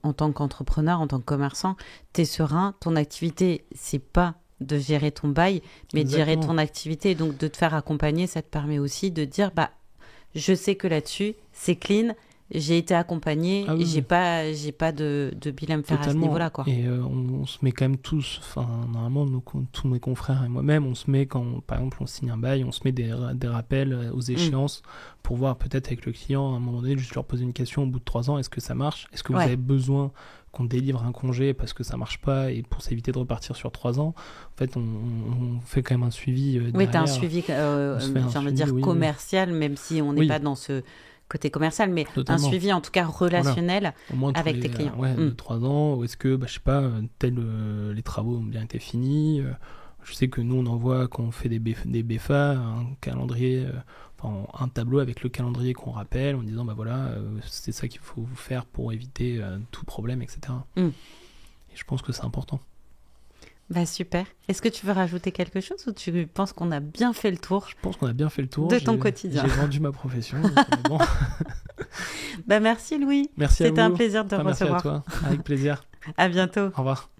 en tant qu'entrepreneur, en tant que commerçant, tu es serein. Ton activité, c'est pas de gérer ton bail, mais de gérer ton activité. Donc, de te faire accompagner, ça te permet aussi de dire, je sais que là-dessus, c'est clean. J'ai été accompagné, j'ai pas de bilan à me faire à ce niveau-là, quoi. Et on se met quand même tous, normalement, tous mes confrères et moi-même, on se met quand, par exemple, on signe un bail, on se met des rappels aux échéances pour voir peut-être avec le client, à un moment donné, juste leur poser une question au bout de 3 ans, est-ce que ça marche ? Est-ce que vous avez besoin qu'on délivre un congé parce que ça marche pas et pour s'éviter de repartir sur 3 ans ? En fait, on fait quand même un suivi derrière. Oui, tu as un suivi, j'ai envie de dire, commercial, même si on n'est pas dans ce côté commercial, mais un suivi en tout cas relationnel avec tes clients. De 3 ans, ou est-ce que, je sais pas, les travaux ont bien été finis. Je sais que nous, on envoie, quand on fait des BFA, un calendrier, un tableau avec le calendrier qu'on rappelle, en disant, c'est ça qu'il faut faire pour éviter tout problème, etc. Et je pense que c'est important. Super. Est-ce que tu veux rajouter quelque chose ou tu penses qu'on a bien fait le tour ? Je pense qu'on a bien fait le tour. De ton quotidien. J'ai vendu ma profession. Bon. Merci Louis. Merci à vous. C'était un plaisir de te recevoir. Merci à toi. Avec plaisir. À bientôt. Au revoir.